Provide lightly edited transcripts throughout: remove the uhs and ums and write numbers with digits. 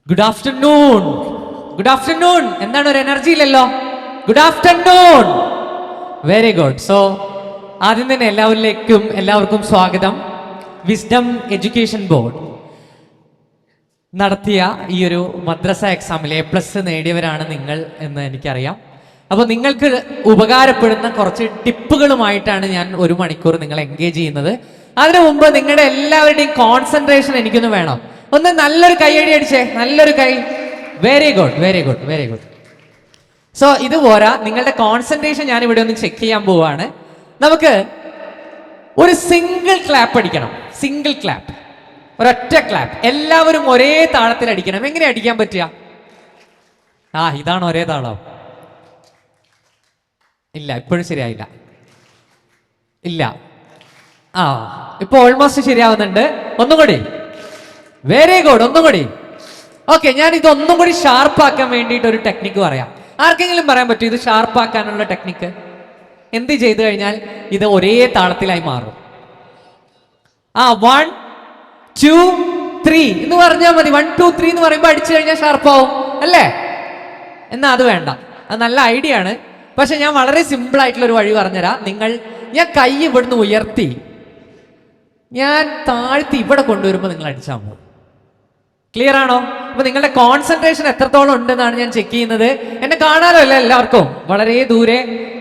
Good afternoon. Good afternoon. എന്താണ്, ഒരു energy ഇല്ലല്ലോ? Good afternoon. Very good. So ആദ്യം തന്നെ എല്ലാവർക്കും സ്വാഗതം. വിസ്ഡം എഡ്യൂക്കേഷൻ ബോർഡ് നടത്തിയ ഈ ഒരു മദ്രസ എക്സാമിൽ A+ നേടിയവരാണ് നിങ്ങൾ എന്ന് എനിക്കറിയാം. അപ്പോൾ നിങ്ങൾക്ക് ഉപകാരപ്പെടുന്ന കുറച്ച് ടിപ്പുകളുമായിട്ടാണ് ഞാൻ 1 മണിക്കൂർ നിങ്ങളെ എൻഗേജ് ചെയ്യുന്നത്. അതിനു മുമ്പ് നിങ്ങളുടെ എല്ലാവരുടെയും കോൺസെൻട്രേഷൻ എനിക്കൊന്ന് വേണം. ഒന്ന് നല്ലൊരു കൈയടി അടിച്ചേ, നല്ലൊരു കൈ. Very good, very good, very good. So ഇത് പോരാ, നിങ്ങളുടെ കോൺസെൻട്രേഷൻ ഞാൻ ഇവിടെ ഒന്ന് ചെക്ക് ചെയ്യാൻ പോവാണ്. നമുക്ക് ഒരു സിംഗിൾ ക്ലാപ്പ് അടിക്കണം. സിംഗിൾ ക്ലാപ്പ്, ഒരൊറ്റ ക്ലാപ്പ്. എല്ലാവരും ഒരേ താളത്തിൽ അടിക്കണം. എങ്ങനെ അടിക്കാൻ പറ്റുക? ഇതാണ് ഒരേ താളം. ഇല്ല, ഇപ്പോഴും ശരിയായില്ല. ഇല്ല, ഇപ്പൊ ഓൾമോസ്റ്റ് ശരിയാവുന്നുണ്ട്. ഒന്നും കൂടി. വെരി ഗുഡ്, ഒന്നും കൂടി. ഓക്കെ, ഞാൻ ഇതൊന്നും കൂടി ഷാർപ്പാക്കാൻ വേണ്ടിയിട്ട് ഒരു ടെക്നിക്ക് പറയാം. ആർക്കെങ്കിലും പറയാൻ പറ്റും ഇത് ഷാർപ്പാക്കാനുള്ള ടെക്നിക്ക്? എന്ത് ചെയ്തു കഴിഞ്ഞാൽ ഇത് ഒരേ താളത്തിലായി മാറും. 1 2 3 എന്ന് പറഞ്ഞാൽ മതി. 1 2 3 എന്ന് പറയുമ്പോൾ അടിച്ചു കഴിഞ്ഞാൽ ഷാർപ്പാവും അല്ലേ? എന്നാ അത് വേണ്ട. അത് നല്ല ഐഡിയ ആണ്. പക്ഷെ ഞാൻ വളരെ സിമ്പിൾ ആയിട്ടുള്ള ഒരു വഴി പറഞ്ഞുതരാം. ഞാൻ കൈ ഇവിടുന്ന് ഉയർത്തി ഞാൻ താഴ്ത്തി ഇവിടെ കൊണ്ടുവരുമ്പോൾ നിങ്ങൾ അടിച്ചാൽ പോകും. ക്ലിയർ ആണോ? അപ്പൊ നിങ്ങളുടെ കോൺസെൻട്രേഷൻ എത്രത്തോളം ഉണ്ടെന്നാണ് ഞാൻ ചെക്ക് ചെയ്യുന്നത്. എന്നെ കാണാനോ അല്ല, എല്ലാവർക്കും വളരെ ദൂരെ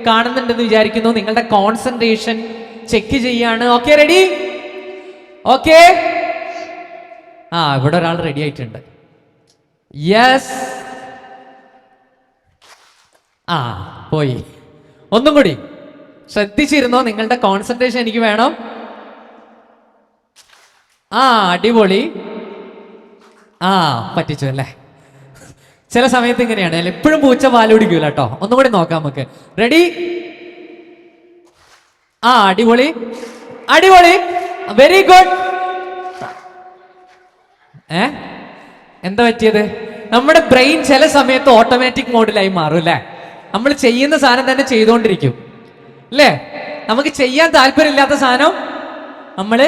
കാണുന്നുണ്ടെന്ന് വിചാരിക്കുന്നു. നിങ്ങളുടെ കോൺസെൻട്രേഷൻ ചെക്ക് ചെയ്യാണ്. Okay, ready? ഓക്കെ, ഇവിടെ ഒരാൾ റെഡി ആയിട്ടുണ്ട്. യെസ്. പോയി. ഒന്നും കൂടി ശ്രദ്ധിച്ചിരുന്നോ? നിങ്ങളുടെ കോൺസെൻട്രേഷൻ എനിക്ക് വേണം. അടിപൊളി. പറ്റിച്ചു അല്ലേ? ചില സമയത്ത് ഇങ്ങനെയാണ്. എപ്പോഴും പൂച്ച പാല് കുടിക്കൂല കേട്ടോ. ഒന്നും കൂടി നോക്കാം നമുക്ക്. റെഡി? അടിപൊളി, അടിപൊളി, വെരി ഗുഡ്. എന്താ പറ്റിയത്? നമ്മുടെ ബ്രെയിൻ ചില സമയത്ത് ഓട്ടോമാറ്റിക് മോഡിലായി മാറും അല്ലേ? നമ്മൾ ചെയ്യുന്ന സാധനം തന്നെ ചെയ്തുകൊണ്ടിരിക്കും അല്ലേ? നമുക്ക് ചെയ്യാൻ താല്പര്യമില്ലാത്ത സാധനം നമ്മൾ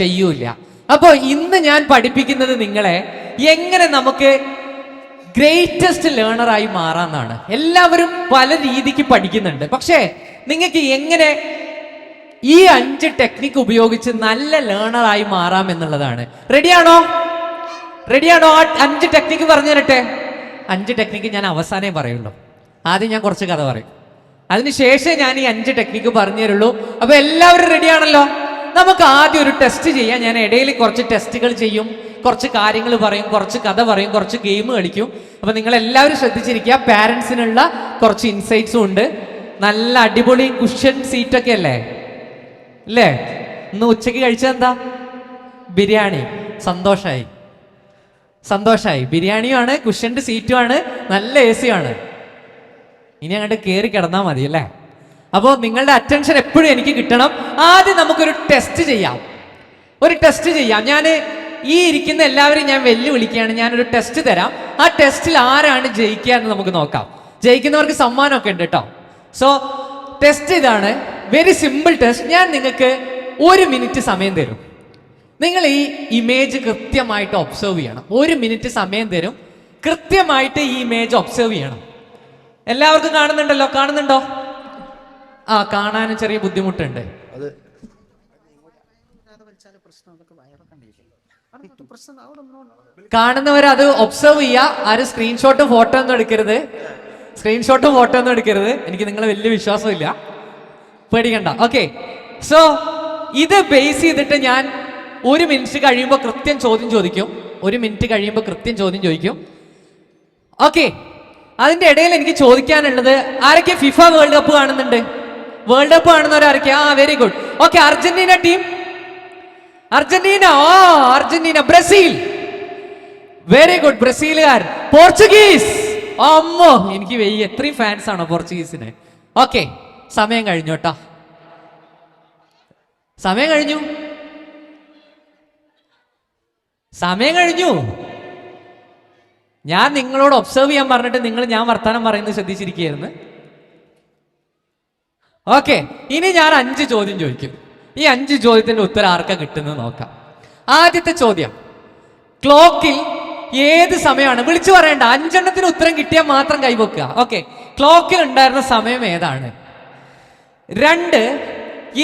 ചെയ്യൂല. അപ്പോ ഇന്ന് ഞാൻ പഠിപ്പിക്കുന്നത് നിങ്ങളെ എങ്ങനെ നമുക്ക് ഗ്രേറ്റസ്റ്റ് ലേണറായി മാറാന്നാണ്. എല്ലാവരും പല രീതിക്ക് പഠിക്കുന്നുണ്ട്. പക്ഷേ നിങ്ങൾക്ക് എങ്ങനെ ഈ 5 ടെക്നിക്ക് ഉപയോഗിച്ച് നല്ല ലേണറായി മാറാം എന്നുള്ളതാണ്. റെഡിയാണോ? റെഡിയാണോ? 5 ടെക്നിക്ക് പറഞ്ഞു തരട്ടെ. 5 ടെക്നിക്ക് ഞാൻ അവസാനേ പറയുള്ളൂ. ആദ്യം ഞാൻ കുറച്ച് കഥ പറയും, അതിനുശേഷം ഞാൻ ഈ 5 ടെക്നിക്ക് പറഞ്ഞു തരുള്ളൂ. അപ്പൊ എല്ലാവരും റെഡിയാണല്ലോ? നമുക്ക് ആദ്യം ഒരു ടെസ്റ്റ് ചെയ്യാം. ഞാൻ ഇടയിൽ കുറച്ച് ടെസ്റ്റുകൾ ചെയ്യും, കുറച്ച് കാര്യങ്ങൾ പറയും, കുറച്ച് കഥ പറയും, കുറച്ച് ഗെയിം കളിക്കും. അപ്പൊ നിങ്ങൾ എല്ലാവരും ശ്രദ്ധിച്ചിരിക്കുക. പാരൻസിനുള്ള കുറച്ച് ഇൻസൈറ്റ്സും ഉണ്ട്. നല്ല അടിപൊളി കുഷ്യൻ സീറ്റൊക്കെ അല്ലേ? ഇന്ന് ഉച്ചയ്ക്ക് കഴിച്ചതെന്താ? ബിരിയാണി. സന്തോഷായി. ബിരിയാണിയുമാണ്, കുഷ്യൻ്റെ സീറ്റുമാണ്, നല്ല AC ആണ്. ഇനി അങ്ങോട്ട് കയറി കിടന്നാൽ മതി അല്ലേ? അപ്പോൾ നിങ്ങളുടെ അറ്റൻഷൻ എപ്പോഴും എനിക്ക് കിട്ടണം. ആദ്യം നമുക്കൊരു ടെസ്റ്റ് ചെയ്യാം. ഞാൻ ഈ ഇരിക്കുന്ന എല്ലാവരും ഞാൻ വെല്ലുവിളിക്കുകയാണ്. ഞാനൊരു ടെസ്റ്റ് തരാം. ആ ടെസ്റ്റിൽ ആരാണ് ജയിക്കുക എന്ന് നമുക്ക് നോക്കാം. ജയിക്കുന്നവർക്ക് സമ്മാനമൊക്കെ ഉണ്ട് കേട്ടോ. സോ ടെസ്റ്റ് ഇതാണ്. Very simple test. ഞാൻ നിങ്ങൾക്ക് 1 മിനിറ്റ് സമയം തരും. നിങ്ങൾ ഈ ഇമേജ് കൃത്യമായിട്ട് ഒബ്സർവ് ചെയ്യണം. 1 മിനിറ്റ് സമയം തരും. കൃത്യമായിട്ട് ഈ ഇമേജ് ഒബ്സർവ് ചെയ്യണം. എല്ലാവർക്കും കാണുന്നുണ്ടല്ലോ? കാണുന്നുണ്ടോ? കാണാനും ചെറിയ ബുദ്ധിമുട്ടുണ്ട്. കാണുന്നവർ അത് ഒബ്സർവ് ചെയ്യുക. ആരും സ്ക്രീൻഷോട്ടും ഫോട്ടോ ഒന്നും എടുക്കരുത്. എനിക്ക് നിങ്ങളെ വലിയ വിശ്വാസമില്ല, പേടിക്കണ്ട. ഓക്കെ, സോ ഇത് ബേസ് ചെയ്തിട്ട് ഞാൻ 1 മിനിറ്റ് കഴിയുമ്പോൾ കൃത്യം ചോദ്യം ചോദിക്കും. ഓക്കെ, അതിന്റെ ഇടയിൽ എനിക്ക് ചോദിക്കാനുള്ളത്, ആരൊക്കെ ഫിഫ വേൾഡ് കപ്പ് കാണുന്നുണ്ട്? വേൾഡ് കപ്പ് കാണുന്നവരാരൊക്കെ? Very good. Okay, Argentina team. Argentina. Brazil. Very good, ബ്രസീലുകാർ. പോർച്ചുഗീസ്. അമ്മോ, എനിക്ക് വെയ്യ. എത്രയും ഫാൻസ് ആണോ പോർച്ചുഗീസിന്? ഓക്കെ, സമയം കഴിഞ്ഞു കേട്ടോ. സമയം കഴിഞ്ഞു. ഞാൻ നിങ്ങളോട് ഒബ്സർവ് ചെയ്യാൻ പറഞ്ഞിട്ട് നിങ്ങൾ ഞാൻ വർത്തമാനം പറയുന്നത് ശ്രദ്ധിച്ചിരിക്കുകയായിരുന്നു. ഓക്കെ, ഇനി ഞാൻ 5 ചോദ്യം ചോദിക്കും. ഈ 5 ചോദ്യത്തിന്റെ ഉത്തരം ആർക്കാ കിട്ടുന്നത് നോക്കാം. ആദ്യത്തെ ചോദ്യം, ക്ലോക്കിൽ ഏത് സമയമാണ്? വിളിച്ചു പറയണ്ട, 5 ഉത്തരം കിട്ടിയാൽ മാത്രം കൈവക്കുക. ഓക്കെ, ക്ലോക്കിൽ ഉണ്ടായിരുന്ന സമയം ഏതാണ്? 2,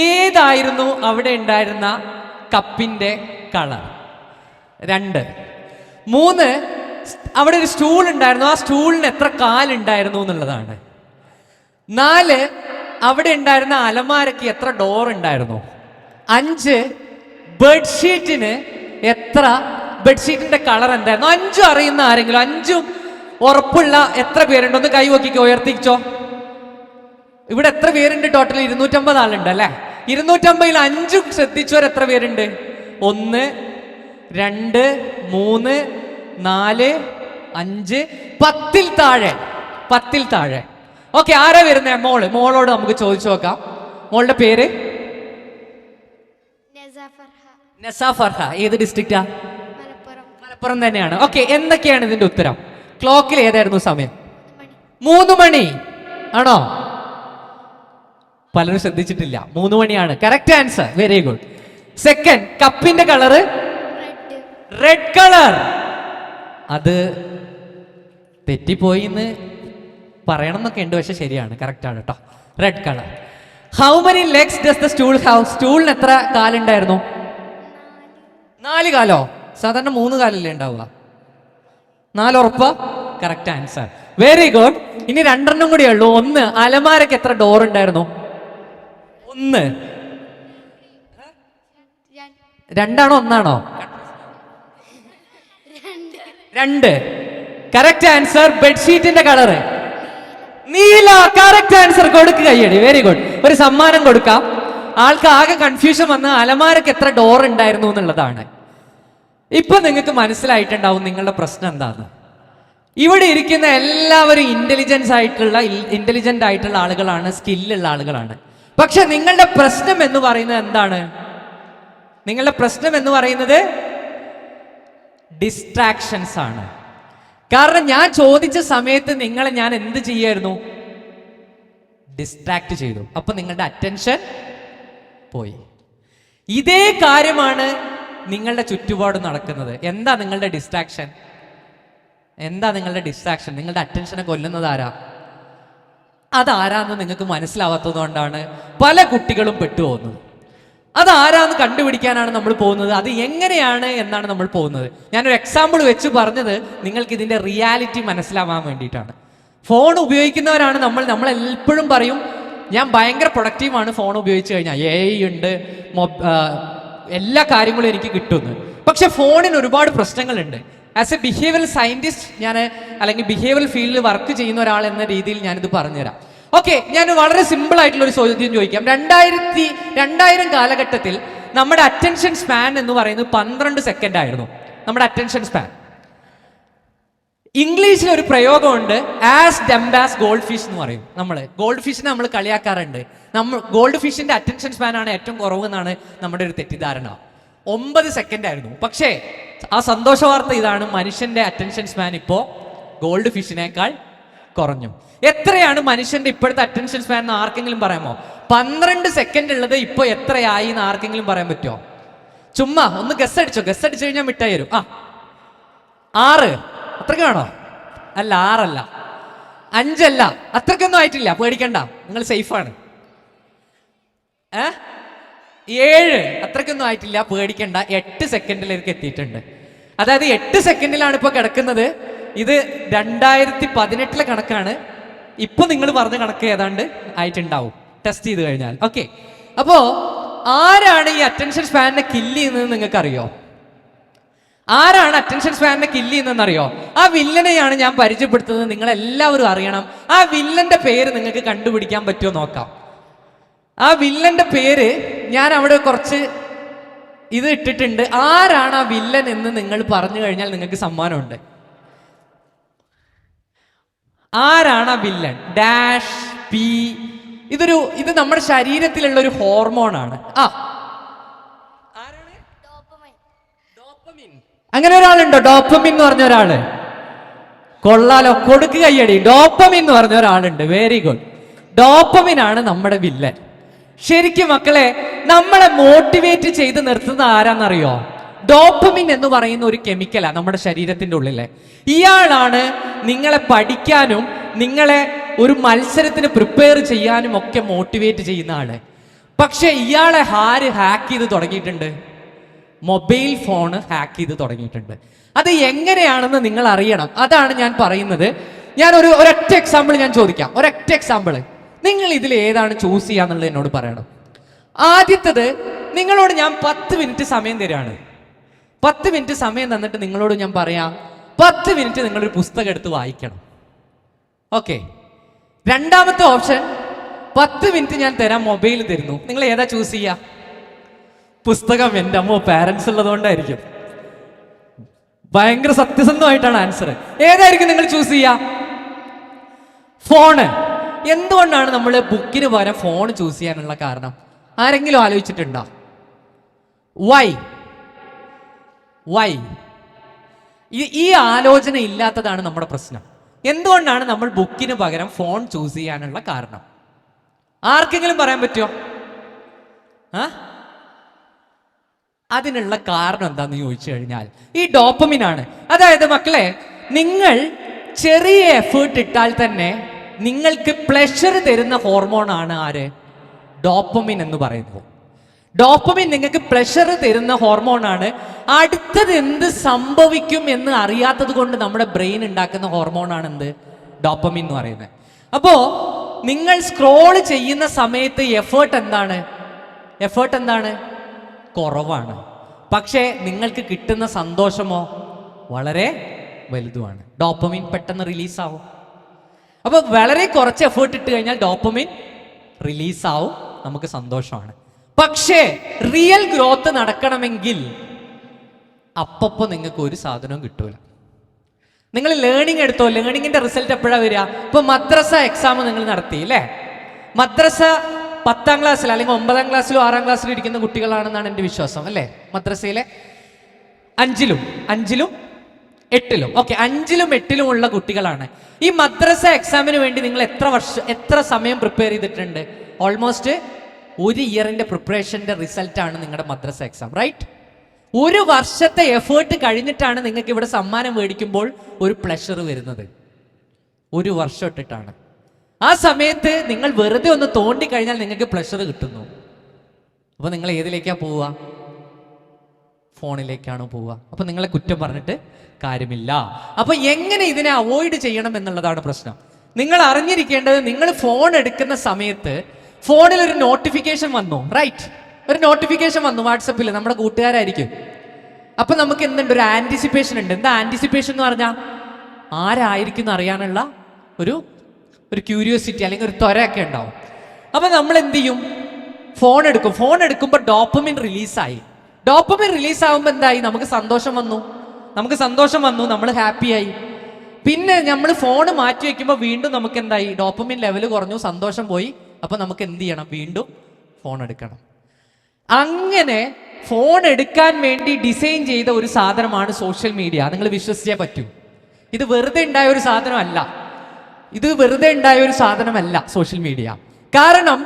ഏതായിരുന്നു അവിടെ ഉണ്ടായിരുന്ന കപ്പിന്റെ കളർ? 2. 3, അവിടെ ഒരു സ്റ്റൂൾ ഉണ്ടായിരുന്നു, ആ സ്റ്റൂളിന് എത്ര കാലുണ്ടായിരുന്നു എന്നുള്ളതാണ്. 4, അവിടെ ഉണ്ടായിരുന്ന അലമാരയ്ക്ക് എത്ര ഡോർ ഉണ്ടായിരുന്നു? 5, ബെഡ്ഷീറ്റിന് ബെഡ്ഷീറ്റിന്റെ കളർ എന്തായിരുന്നു? 5 അറിയുന്ന ആരെങ്കിലും, 5 ഉറപ്പുള്ള എത്ര പേരുണ്ട്? ഒന്ന് കൈ നോക്കിക്കോ, ഉയർത്തിച്ചോ. ഇവിടെ എത്ര പേരുണ്ട്? ടോട്ടൽ 250 ആളുണ്ട് അല്ലെ? 250ൽ 5 ശ്രദ്ധിച്ചവർ എത്ര പേരുണ്ട്? 1, 2, 3, 4, 5, 10ൽ താഴെ. 10ൽ താഴെ. ഓക്കെ, ആരാ വരുന്നേ? മോളോട് നമുക്ക് ചോദിച്ചു നോക്കാം. മോളുടെ പേര്? നസ ഫർഹ. ഏത് ഡിസ്ട്രിക്റ്റാ? മലപ്പുറം തന്നെയാണ്. ഓക്കെ, എന്തൊക്കെയാണ് ഇതിന്റെ ഉത്തരം? ക്ലോക്കിൽ ഏതായിരുന്നു സമയം? 3 മണി ആണോ? പലരും ശ്രദ്ധിച്ചിട്ടില്ല. 3 മണിയാണ് correct answer. Very good. Second, കപ്പിന്റെ കളറ് റെഡ് കളർ. അത് തെറ്റിപ്പോയി എന്ന് പറയണം എന്നൊക്കെ ഉണ്ട്, പക്ഷെ ശരിയാണ്, കറക്റ്റ് ആണ് കേട്ടോ. Red colour. How many legs does the stool have? സ്റ്റൂളിന് എത്ര കാലുണ്ടായിരുന്നു? 4 കാലോ? സാധാരണ 3 കാലല്ലേ ഉണ്ടാവുക. 4 ഉറപ്പ? Correct answer. Very good. ഇനി 2 കൂടിയേ ഉള്ളൂ. 1, അലമാരക്ക് എത്ര ഡോർ ഉണ്ടായിരുന്നു? 1. 2 1 2. Correct answer. ബെഡ്ഷീറ്റിന്റെ കളറ് നീല. Correct answer. കൊടുക്കുക കയ്യടി. Very good. ഒരു സമ്മാനം കൊടുക്കാം. ആൾക്ക് ആകെ കൺഫ്യൂഷൻ വന്ന് അലമാരക്ക് എത്ര ഡോർ ഉണ്ടായിരുന്നു എന്നുള്ളതാണ്. ഇപ്പൊ നിങ്ങൾക്ക് മനസ്സിലായിട്ടുണ്ടാവും നിങ്ങളുടെ പ്രശ്നം എന്താന്ന്. ഇവിടെ ഇരിക്കുന്ന എല്ലാവരും ഇന്റലിജന്റ് ആയിട്ടുള്ള ആളുകളാണ്, സ്കില്ലുള്ള ആളുകളാണ്. പക്ഷെ നിങ്ങളുടെ പ്രശ്നം എന്ന് പറയുന്നത് എന്താണ്? നിങ്ങളുടെ പ്രശ്നം എന്ന് പറയുന്നത് ഡിസ്ട്രാക്ഷൻസ് ആണ്. കാരണം ഞാൻ ചോദിച്ച സമയത്ത് നിങ്ങളെ ഞാൻ എന്ത് ചെയ്യായിരുന്നു? ഡിസ്ട്രാക്ട് ചെയ്തു. അപ്പൊ നിങ്ങളുടെ അറ്റൻഷൻ പോയി. ഇതേ കാര്യമാണ് നിങ്ങളുടെ ചുറ്റുപാട് നടക്കുന്നത്. എന്താ നിങ്ങളുടെ ഡിസ്ട്രാക്ഷൻ? നിങ്ങളുടെ അറ്റൻഷനെ കൊല്ലുന്നത് ആരാ? അതാരാന്ന് നിങ്ങൾക്ക് മനസ്സിലാവാത്തത് കൊണ്ടാണ് പല കുട്ടികളും പെട്ടുപോകുന്നത്. അതാരാന്ന് കണ്ടുപിടിക്കാനാണ് നമ്മൾ പോകുന്നത്. അത് എങ്ങനെയാണ് എന്നാണ് നമ്മൾ പോകുന്നത്. ഞാനൊരു എക്സാമ്പിൾ വെച്ച് പറഞ്ഞത് നിങ്ങൾക്ക് ഇതിന്റെ റിയാലിറ്റി മനസ്സിലാവാൻ വേണ്ടിയിട്ടാണ്. ഫോൺ ഉപയോഗിക്കുന്നവരാണ് നമ്മൾ എപ്പോഴും പറയും ഞാൻ ഭയങ്കര പ്രൊഡക്റ്റീവാണ് ഫോൺ ഉപയോഗിച്ച് കഴിഞ്ഞാൽ. AI ഉണ്ട്, എല്ലാ കാര്യങ്ങളും എനിക്ക് കിട്ടുന്നു. പക്ഷെ ഫോണിന് ഒരുപാട് പ്രശ്നങ്ങളുണ്ട്. ആസ് എ ബിഹേവിയറൽ സയന്റിസ്റ്റ് അല്ലെങ്കിൽ ബിഹേവിയറൽ ഫീൽഡിൽ വർക്ക് ചെയ്യുന്ന ഒരാൾ എന്ന രീതിയിൽ ഞാനിത് പറഞ്ഞുതരാം. ഓക്കെ, ഞാൻ വളരെ സിമ്പിൾ ആയിട്ടുള്ള ഒരു ചോദ്യം ചോദിക്കാം. 2000 കാലഘട്ടത്തിൽ നമ്മുടെ അറ്റൻഷൻ സ്പാൻ എന്ന് പറയുന്നത് 12 സെക്കൻഡ് ആയിരുന്നു. നമ്മുടെ അറ്റൻഷൻ സ്പാൻ. ഇംഗ്ലീഷിൽ ഒരു പ്രയോഗമുണ്ട്, as dumb as goldfish എന്ന് പറയും. ഗോൾഡ് ഫിഷിനെ നമ്മൾ കളിയാക്കാറുണ്ട്. ഗോൾഡ് ഫിഷിന്റെ അറ്റൻഷൻ സ്പാൻ ആണ് ഏറ്റവും കുറവെന്നാണ് നമ്മുടെ ഒരു തെറ്റിദ്ധാരണ. 9 സെക്കൻഡ് ആയിരുന്നു. പക്ഷേ ആ സന്തോഷ വാർത്ത ഇതാണ്, മനുഷ്യന്റെ അറ്റൻഷൻ സ്പാൻ ഇപ്പോ ഗോൾഡ് ഫിഷിനേക്കാൾ കുറഞ്ഞു. എത്രയാണ് മനുഷ്യന്റെ ഇപ്പോഴത്തെ അറ്റൻഷൻ സ്പാൻ എന്ന് ആർക്കെങ്കിലും പറയാമോ? 12 സെക്കൻഡ് ഉള്ളത് ഇപ്പൊ എത്രയായി എന്ന് ആർക്കെങ്കിലും പറയാൻ പറ്റുമോ? ചുമ്മാ ഒന്ന് ഗസ് അടിച്ചോ. ഗസ് അടിച്ചു കഴിഞ്ഞാൽ മിഠായി തരും. 6 അത്രയ്ക്ക് വേണോ? അല്ല, 6 അല്ല, 5 അല്ല, അത്രയ്ക്കൊന്നും ആയിട്ടില്ല, പേടിക്കണ്ട, നിങ്ങൾ സേഫാണ്. 7 അത്രയ്ക്കൊന്നും ആയിട്ടില്ല, പേടിക്കണ്ട, 8 സെക്കൻഡിലേക്ക് എത്തിയിട്ടുണ്ട്. അതായത് 8 സെക്കൻഡിലാണ് ഇപ്പൊ കിടക്കുന്നത്. ഇത് 2018 കണക്കാണ്. ഇപ്പൊ നിങ്ങൾ പറഞ്ഞ കണക്ക് ഏതാണ്ട് ആയിട്ടുണ്ടാവും ടെസ്റ്റ് ചെയ്ത് കഴിഞ്ഞാൽ. ഓക്കെ, അപ്പോ ആരാണ് ഈ അറ്റൻഷൻ സ്പാനിനെ കില്ല് ചെയ്യുന്നത് നിങ്ങൾക്ക് അറിയോ? ആരാണ് അറ്റൻഷൻ സ്പാനിനെ കില്ല് ചെയ്യുന്നതെന്നറിയോ? ആ വില്ലനെയാണ് ഞാൻ പരിചയപ്പെടുത്തുന്നത്. നിങ്ങൾ എല്ലാവരും അറിയണം. ആ വില്ലന്റെ പേര് നിങ്ങൾക്ക് കണ്ടുപിടിക്കാൻ പറ്റുമോ നോക്കാം. ആ വില്ലന്റെ പേര് ഞാൻ അവിടെ കുറച്ച് ഇത് ഇട്ടിട്ടുണ്ട്. ആരാണ് ആ വില്ലൻ എന്ന് നിങ്ങൾ പറഞ്ഞു കഴിഞ്ഞാൽ നിങ്ങൾക്ക് സമ്മാനമുണ്ട്. ആരാണ് ആ വില്ലൻ? Dash P. ഇത് നമ്മുടെ ശരീരത്തിലുള്ള ഒരു ഹോർമോണാണ്. അങ്ങനെ ഒരാളുണ്ടോ? ഡോപ്പമിൻ എന്ന് പറഞ്ഞ ഒരാള്? കൊള്ളാലോ, കൊടുക്കുക കയ്യടി. ഡോപ്പമിൻ എന്ന് പറഞ്ഞ ഒരാളുണ്ട്. Very good. ഡോപ്പമിൻ ആണ് നമ്മുടെ വില്ലൻ. ശരിക്കും മക്കളെ, നമ്മളെ മോട്ടിവേറ്റ് ചെയ്ത് നിർത്തുന്ന ആരാന്നറിയോ? ഡോപ്പമിൻ എന്ന് പറയുന്ന ഒരു കെമിക്കലാണ് നമ്മുടെ ശരീരത്തിന്റെ ഉള്ളിലെ. ഇയാളാണ് നിങ്ങളെ പഠിക്കാനും നിങ്ങളെ ഒരു മത്സരത്തിന് പ്രിപ്പയർ ചെയ്യാനും ഒക്കെ മോട്ടിവേറ്റ് ചെയ്യുന്ന ആള്. പക്ഷെ ഇയാളെ ആര് ഹാക്ക് ചെയ്ത് തുടങ്ങിയിട്ടുണ്ട്? മൊബൈൽ ഫോൺ ഹാക്ക് ചെയ്ത് തുടങ്ങിയിട്ടുണ്ട്. അത് എങ്ങനെയാണെന്ന് നിങ്ങൾ അറിയണം. അതാണ് ഞാൻ പറയുന്നത്. ഞാൻ ഒരൊറ്റ എക്സാമ്പിൾ ഞാൻ ചോദിക്കാം. ഒരൊറ്റ എക്സാമ്പിൾ, നിങ്ങൾ ഇതിൽ ഏതാണ് ചൂസ് ചെയ്യാന്നുള്ളത് എന്നോട് പറയണം. ആദ്യത്തത്, നിങ്ങളോട് ഞാൻ 10 മിനിറ്റ് സമയം തരാണ്. 10 മിനിറ്റ് സമയം തന്നിട്ട് നിങ്ങളോട് ഞാൻ പറയാം, 10 മിനിറ്റ് നിങ്ങളൊരു പുസ്തകം എടുത്ത് വായിക്കണം. ഓക്കെ. രണ്ടാമത്തെ ഓപ്ഷൻ, 10 മിനിറ്റ് ഞാൻ തരാം, മൊബൈൽ തരുന്നു. നിങ്ങൾ ഏതാ ചൂസ് ചെയ്യുക? പുസ്തകം. എൻ്റെ അമ്മോ, പാരൻസ് ഉള്ളതുകൊണ്ടായിരിക്കും. ഭയങ്കര സത്യസന്ധമായിട്ടാണ് ആൻസർ. ഏതായിരിക്കും നിങ്ങൾ ചൂസ് ചെയ്യുക? ഫോണ്. എന്തുകൊണ്ടാണ് നമ്മൾ ബുക്കിന് പകരം ഫോൺ ചൂസ് ചെയ്യാനുള്ള കാരണം? ആരെങ്കിലും ആലോചിച്ചിട്ടുണ്ടോ? വൈ? ഈ ആലോചന ഇല്ലാത്തതാണ് നമ്മുടെ പ്രശ്നം. എന്തുകൊണ്ടാണ് നമ്മൾ ബുക്കിന് പകരം ഫോൺ ചൂസ് ചെയ്യാനുള്ള കാരണം? ആർക്കെങ്കിലും പറയാൻ പറ്റുമോ? അതിനുള്ള കാരണം എന്താന്ന് ചോദിച്ചു കഴിഞ്ഞാൽ ഈ ഡോപ്പമിനാണ്. അതായത് മക്കളെ, നിങ്ങൾ ചെറിയ എഫേർട്ട് ഇട്ടാൽ തന്നെ നിങ്ങൾക്ക് പ്ലഷർ തരുന്ന ഹോർമോണാണ് ആര്? ഡോപ്പമിൻ എന്ന് പറയുന്നത്. ഡോപ്പമിൻ നിങ്ങൾക്ക് പ്ലഷർ തരുന്ന ഹോർമോണാണ്. അടുത്തത് എന്ത് സംഭവിക്കും എന്ന് അറിയാത്തത് കൊണ്ട് നമ്മുടെ ബ്രെയിൻ ഉണ്ടാക്കുന്ന ഹോർമോണാണ് എന്ത്? ഡോപ്പമിൻ എന്ന് പറയുന്നത്. അപ്പോ നിങ്ങൾ സ്ക്രോൾ ചെയ്യുന്ന സമയത്ത് എഫേർട്ട് എന്താണ്? കുറവാണ്. പക്ഷേ നിങ്ങൾക്ക് കിട്ടുന്ന സന്തോഷമോ വളരെ വലുതുമാണ്. ഡോപ്പമിൻ പെട്ടെന്ന് റിലീസാവും. അപ്പോൾ വളരെ കുറച്ച് എഫേർട്ട് ഇട്ട് കഴിഞ്ഞാൽ ഡോപ്പമിൻ റിലീസാവും, നമുക്ക് സന്തോഷമാണ്. പക്ഷേ റിയൽ ഗ്രോത്ത് നടക്കണമെങ്കിൽ അപ്പപ്പോൾ നിങ്ങൾക്ക് ഒരു സാധനവും കിട്ടൂല. നിങ്ങൾ ലേണിംഗ് എടുത്തോ, ലേണിങ്ങിന്റെ റിസൾട്ട് എപ്പോഴാണ് വരിക? ഇപ്പൊ മദ്രസ എക്സാം നിങ്ങൾ നടത്തി അല്ലേ? മദ്രസ 10ാം ക്ലാസ്സിൽ അല്ലെങ്കിൽ 9ാം ക്ലാസ്സിലും 6ാം ക്ലാസ്സിലും ഇരിക്കുന്ന കുട്ടികളാണെന്നാണ് എൻ്റെ വിശ്വാസം അല്ലേ? മദ്രസയിലെ 5ലും 8ലും ഓക്കെ 5ലും 8ലും ഉള്ള കുട്ടികളാണ്. ഈ മദ്രസ എക്സാമിന് വേണ്ടി നിങ്ങൾ എത്ര സമയം പ്രിപ്പയർ ചെയ്തിട്ടുണ്ട്? ഓൾമോസ്റ്റ് 1 ഇയറിന്റെ പ്രിപ്പറേഷന്റെ റിസൾട്ടാണ് നിങ്ങളുടെ മദ്രസ എക്സാം, റൈറ്റ്? 1 വർഷത്തെ എഫേർട്ട് കഴിഞ്ഞിട്ടാണ് നിങ്ങൾക്ക് ഇവിടെ സമ്മാനം മേടിക്കുമ്പോൾ ഒരു പ്ലഷർ വരുന്നത്. 1 വർഷം ഇട്ടിട്ടാണ്. ആ സമയത്ത് നിങ്ങൾ വെറുതെ ഒന്ന് തോണ്ടി കഴിഞ്ഞാൽ നിങ്ങൾക്ക് പ്ലഷർ കിട്ടുന്നു. അപ്പൊ നിങ്ങൾ ഏതിലേക്കാണ് പോവുക? ഫോണിലേക്കാണ് പോവുക. അപ്പൊ നിങ്ങളെ കുറ്റം പറഞ്ഞിട്ട് കാര്യമില്ല. അപ്പൊ എങ്ങനെ ഇതിനെ അവോയ്ഡ് ചെയ്യണം എന്നുള്ളതാണ് പ്രശ്നം. നിങ്ങൾ അറിഞ്ഞിരിക്കേണ്ടത്, നിങ്ങൾ ഫോൺ എടുക്കുന്ന സമയത്ത് ഫോണിൽ ഒരു നോട്ടിഫിക്കേഷൻ വന്നു, റൈറ്റ്? ഒരു നോട്ടിഫിക്കേഷൻ വന്നു വാട്സപ്പിൽ, നമ്മുടെ കൂട്ടുകാരായിരിക്കും. അപ്പൊ നമുക്ക് എന്തുണ്ട്? ഒരു ആന്റിസിപ്പേഷൻ ഉണ്ട്. എന്താ ആന്റിസിപ്പേഷൻ എന്ന് പറഞ്ഞാൽ? ആരായിരിക്കും എന്ന് അറിയാനുള്ള ഒരു ക്യൂരിയോസിറ്റി അല്ലെങ്കിൽ ഒരു ത്വരയൊക്കെ ഉണ്ടാവും. അപ്പൊ നമ്മൾ എന്ത് ചെയ്യും? ഫോൺ എടുക്കും. ഫോൺ എടുക്കുമ്പോൾ ഡോപ്പമിൻ റിലീസായി. ഡോപ്പമിൻ റിലീസാകുമ്പോൾ എന്തായി? നമുക്ക് സന്തോഷം വന്നു, നമ്മൾ ഹാപ്പിയായി. പിന്നെ നമ്മൾ ഫോൺ മാറ്റി വെക്കുമ്പോൾ വീണ്ടും നമുക്ക് എന്തായി? ഡോപ്പമിൻ ലെവൽ കുറഞ്ഞു, സന്തോഷം പോയി. അപ്പൊ നമുക്ക് എന്ത് ചെയ്യണം? വീണ്ടും ഫോൺ എടുക്കണം. അങ്ങനെ ഫോൺ എടുക്കാൻ വേണ്ടി ഡിസൈൻ ചെയ്ത ഒരു സാധനമാണ് സോഷ്യൽ മീഡിയ. നിങ്ങൾ വിശ്വസിച്ചേ പറ്റൂ. ഇത് വെറുതെ ഉണ്ടായ ഒരു സാധനമല്ല സോഷ്യൽ മീഡിയ. കാരണം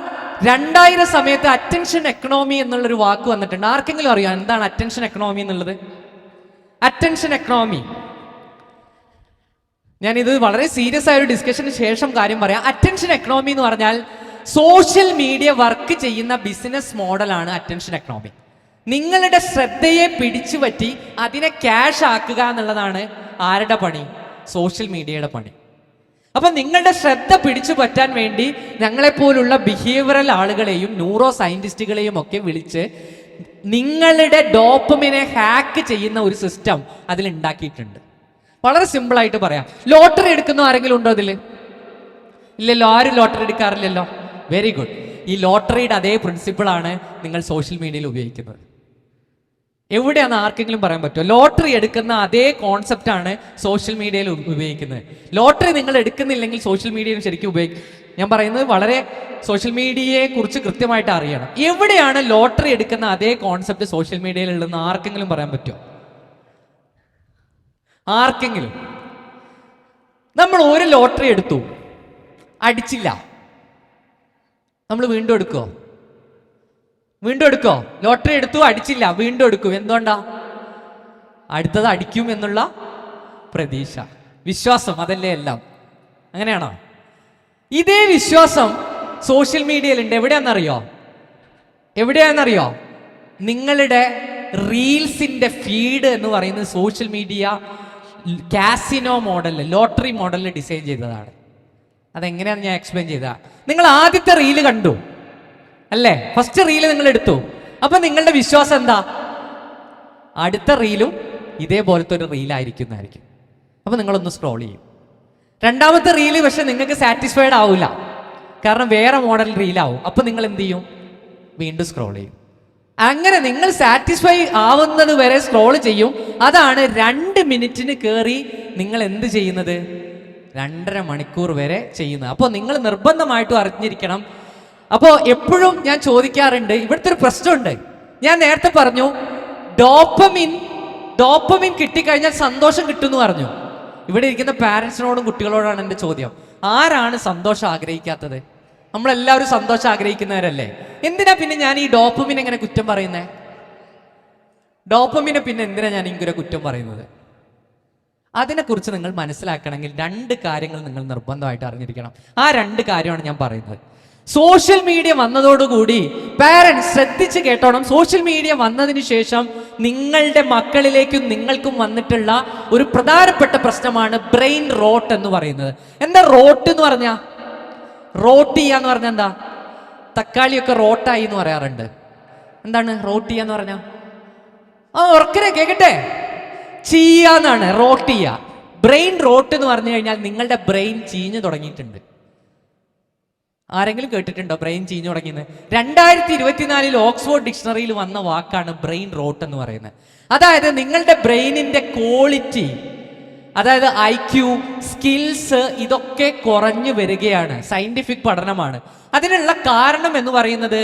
2000 സമയത്ത് അറ്റൻഷൻ എക്കണോമി എന്നുള്ളൊരു വാക്ക് വന്നിട്ടുണ്ട്. ആർക്കെങ്കിലും അറിയാം എന്താണ് അറ്റൻഷൻ എക്കണോമി എന്നുള്ളത്? അറ്റൻഷൻ എക്കണോമി, ഞാനിത് വളരെ സീരിയസ് ആയ ഒരു ഡിസ്കഷന് ശേഷം കാര്യം പറയാം. അറ്റൻഷൻ എക്കണോമി എന്ന് പറഞ്ഞാൽ സോഷ്യൽ മീഡിയ വർക്ക് ചെയ്യുന്ന ബിസിനസ് മോഡലാണ് അറ്റൻഷൻ എക്കണോമി. നിങ്ങളുടെ ശ്രദ്ധയെ പിടിച്ചു പറ്റി അതിനെ ക്യാഷ് ആക്കുക എന്നുള്ളതാണ് ആരുടെ പണി? സോഷ്യൽ മീഡിയയുടെ പണി. അപ്പൊ നിങ്ങളുടെ ശ്രദ്ധ പിടിച്ചു പറ്റാൻ വേണ്ടി ഞങ്ങളെപ്പോലുള്ള ബിഹേവിയറൽ ആളുകളെയും ന്യൂറോ സയന്റിസ്റ്റുകളെയും ഒക്കെ വിളിച്ച് നിങ്ങളുടെ ഡോപ്പമിനെ ഹാക്ക് ചെയ്യുന്ന ഒരു സിസ്റ്റം അതിൽ ഉണ്ടാക്കിയിട്ടുണ്ട്. വളരെ സിമ്പിൾ ആയിട്ട് പറയാം. ലോട്ടറി എടുക്കുന്ന ആരെങ്കിലും ഉണ്ടോ അതിൽ? ഇല്ലല്ലോ. ആരും ലോട്ടറി എടുക്കാറില്ലല്ലോ. Very good. ഈ ലോട്ടറിയുടെ അതേ പ്രിൻസിപ്പിളാണ് നിങ്ങൾ സോഷ്യൽ മീഡിയയിൽ ഉപയോഗിക്കുന്നത്. എവിടെയാണെന്ന് ആർക്കെങ്കിലും പറയാൻ പറ്റുമോ? ലോട്ടറി എടുക്കുന്ന അതേ കോൺസെപ്റ്റാണ് സോഷ്യൽ മീഡിയയിൽ ഉപയോഗിക്കുന്നത്. ലോട്ടറി നിങ്ങൾ എടുക്കുന്നില്ലെങ്കിൽ സോഷ്യൽ മീഡിയയിൽ ശരിക്കും ഞാൻ പറയുന്നത് വളരെ സോഷ്യൽ മീഡിയയെ കുറിച്ച് കൃത്യമായിട്ട് അറിയണം. എവിടെയാണ് ലോട്ടറി എടുക്കുന്ന അതേ കോൺസെപ്റ്റ് സോഷ്യൽ മീഡിയയിൽ ഉള്ളതെന്ന് ആർക്കെങ്കിലും പറയാൻ പറ്റുമോ? ആർക്കെങ്കിലും? നമ്മൾ ഒരു ലോട്ടറി എടുത്തു, അടിച്ചില്ല, നമ്മൾ വീണ്ടും എടുക്കോ? ലോട്ടറി എടുത്തു, അടിച്ചില്ല, വീണ്ടും എടുക്കും. എന്തുകൊണ്ടാ? അടുത്തത് അടിക്കും എന്നുള്ള പ്രതീക്ഷ, വിശ്വാസം, അതല്ലേ എല്ലാം. അങ്ങനെയാണോ? ഇതേ വിശ്വാസം സോഷ്യൽ മീഡിയയിലുണ്ട്. എവിടെയാണെന്നറിയോ? നിങ്ങളുടെ റീൽസിന്റെ ഫീഡ് എന്ന് പറയുന്നത് സോഷ്യൽ മീഡിയ കാസിനോ മോഡലിൽ, ലോട്ടറി മോഡലിൽ ഡിസൈൻ ചെയ്തതാണ്. അതെങ്ങനെയാണെന്ന് ഞാൻ എക്സ്പ്ലെയിൻ ചെയ്താ. നിങ്ങൾ ആദ്യത്തെ റീല് കണ്ടു അല്ലേ? ഫസ്റ്റ് റീല് നിങ്ങൾ എടുത്തു. അപ്പൊ നിങ്ങളുടെ വിശ്വാസം എന്താ? അടുത്ത റീലും ഇതേപോലത്തെ ഒരു റീലായിരിക്കുന്നതായിരിക്കും. അപ്പൊ നിങ്ങളൊന്ന് സ്ക്രോൾ ചെയ്യും. രണ്ടാമത്തെ റീല് പക്ഷെ നിങ്ങൾക്ക് സാറ്റിസ്ഫൈഡ് ആവില്ല, കാരണം വേറെ മോഡൽ റീലാവും. അപ്പൊ നിങ്ങൾ എന്ത് ചെയ്യും? വീണ്ടും സ്ക്രോൾ ചെയ്യും. അങ്ങനെ നിങ്ങൾ സാറ്റിസ്ഫൈ ആവുന്നത് വരെ സ്ക്രോൾ ചെയ്യും. അതാണ് 2 മിനിറ്റിന് കയറി നിങ്ങൾ എന്ത് ചെയ്യുന്നത്? 2.5 മണിക്കൂർ വരെ ചെയ്യുന്നത്. അപ്പോൾ നിങ്ങൾ നിർബന്ധമായിട്ടും അറിഞ്ഞിരിക്കണം. അപ്പോൾ എപ്പോഴും ഞാൻ ചോദിക്കാറുണ്ട്, ഇവിടുത്തെ ഒരു പ്രശ്നമുണ്ട്. ഞാൻ നേരത്തെ പറഞ്ഞു ഡോപ്പമിൻ കിട്ടിക്കഴിഞ്ഞാൽ സന്തോഷം കിട്ടുമെന്ന് പറഞ്ഞു. ഇവിടെ ഇരിക്കുന്ന പാരൻസിനോടും കുട്ടികളോടാണ് എൻ്റെ ചോദ്യം. ആരാണ് സന്തോഷം ആഗ്രഹിക്കാത്തത്? നമ്മളെല്ലാവരും സന്തോഷം ആഗ്രഹിക്കുന്നവരല്ലേ? എന്തിനാ പിന്നെ ഞാൻ ഈ ഡോപ്പമിൻ എങ്ങനെ കുറ്റം പറയുന്നത്? ഡോപ്പമിനെ പിന്നെ എന്തിനാ ഞാൻ ഇങ്ങനെ കുറ്റം പറയുന്നത്? അതിനെക്കുറിച്ച് നിങ്ങൾ മനസ്സിലാക്കണമെങ്കിൽ 2 കാര്യങ്ങൾ നിങ്ങൾ നിർബന്ധമായിട്ട് അറിഞ്ഞിരിക്കണം. ആ 2 കാര്യമാണ് ഞാൻ പറയുന്നത്. സോഷ്യൽ മീഡിയ വന്നതോടുകൂടി പാരൻസ് ശ്രദ്ധിച്ച് കേട്ടോണം. സോഷ്യൽ മീഡിയ വന്നതിന് ശേഷം നിങ്ങളുടെ മക്കളിലേക്കും നിങ്ങൾക്കും വന്നിട്ടുള്ള ഒരു പ്രധാനപ്പെട്ട പ്രശ്നമാണ് ബ്രെയിൻ റോട്ട് എന്ന് പറയുന്നത്. എന്താ റോട്ട് എന്ന് പറഞ്ഞാ? റോട്ട് ചെയ്യാന്ന് പറഞ്ഞാൽ എന്താ? തക്കാളിയൊക്കെ റോട്ടായി എന്ന് പറയാറുണ്ട്. എന്താണ് റോട്ട് ചെയ്യാന്ന് പറഞ്ഞാ? ഉറക്കനെ കേക്കട്ടെ, ചെയ്യാന്നാണ് റോട്ട് ചെയ്യുക. ബ്രെയിൻ റോട്ട് എന്ന് പറഞ്ഞു കഴിഞ്ഞാൽ നിങ്ങളുടെ ബ്രെയിൻ ചീഞ്ഞു തുടങ്ങിയിട്ടുണ്ട്. ആരെങ്കിലും കേട്ടിട്ടുണ്ടോ ബ്രെയിൻ ചീഞ്ഞു തുടങ്ങിയത്? 2024 ഓക്സ്ഫോർഡ് ഡിക്ഷണറിയിൽ വന്ന വാക്കാണ് ബ്രെയിൻ റോട്ട് എന്ന് പറയുന്നത്. അതായത് നിങ്ങളുടെ ബ്രെയിനിന്റെ ക്വാളിറ്റി, അതായത് IQ, സ്കിൽസ്, ഇതൊക്കെ കുറഞ്ഞു വരികയാണ്. സയന്റിഫിക് പഠനമാണ്. അതിനുള്ള കാരണം എന്ന് പറയുന്നത്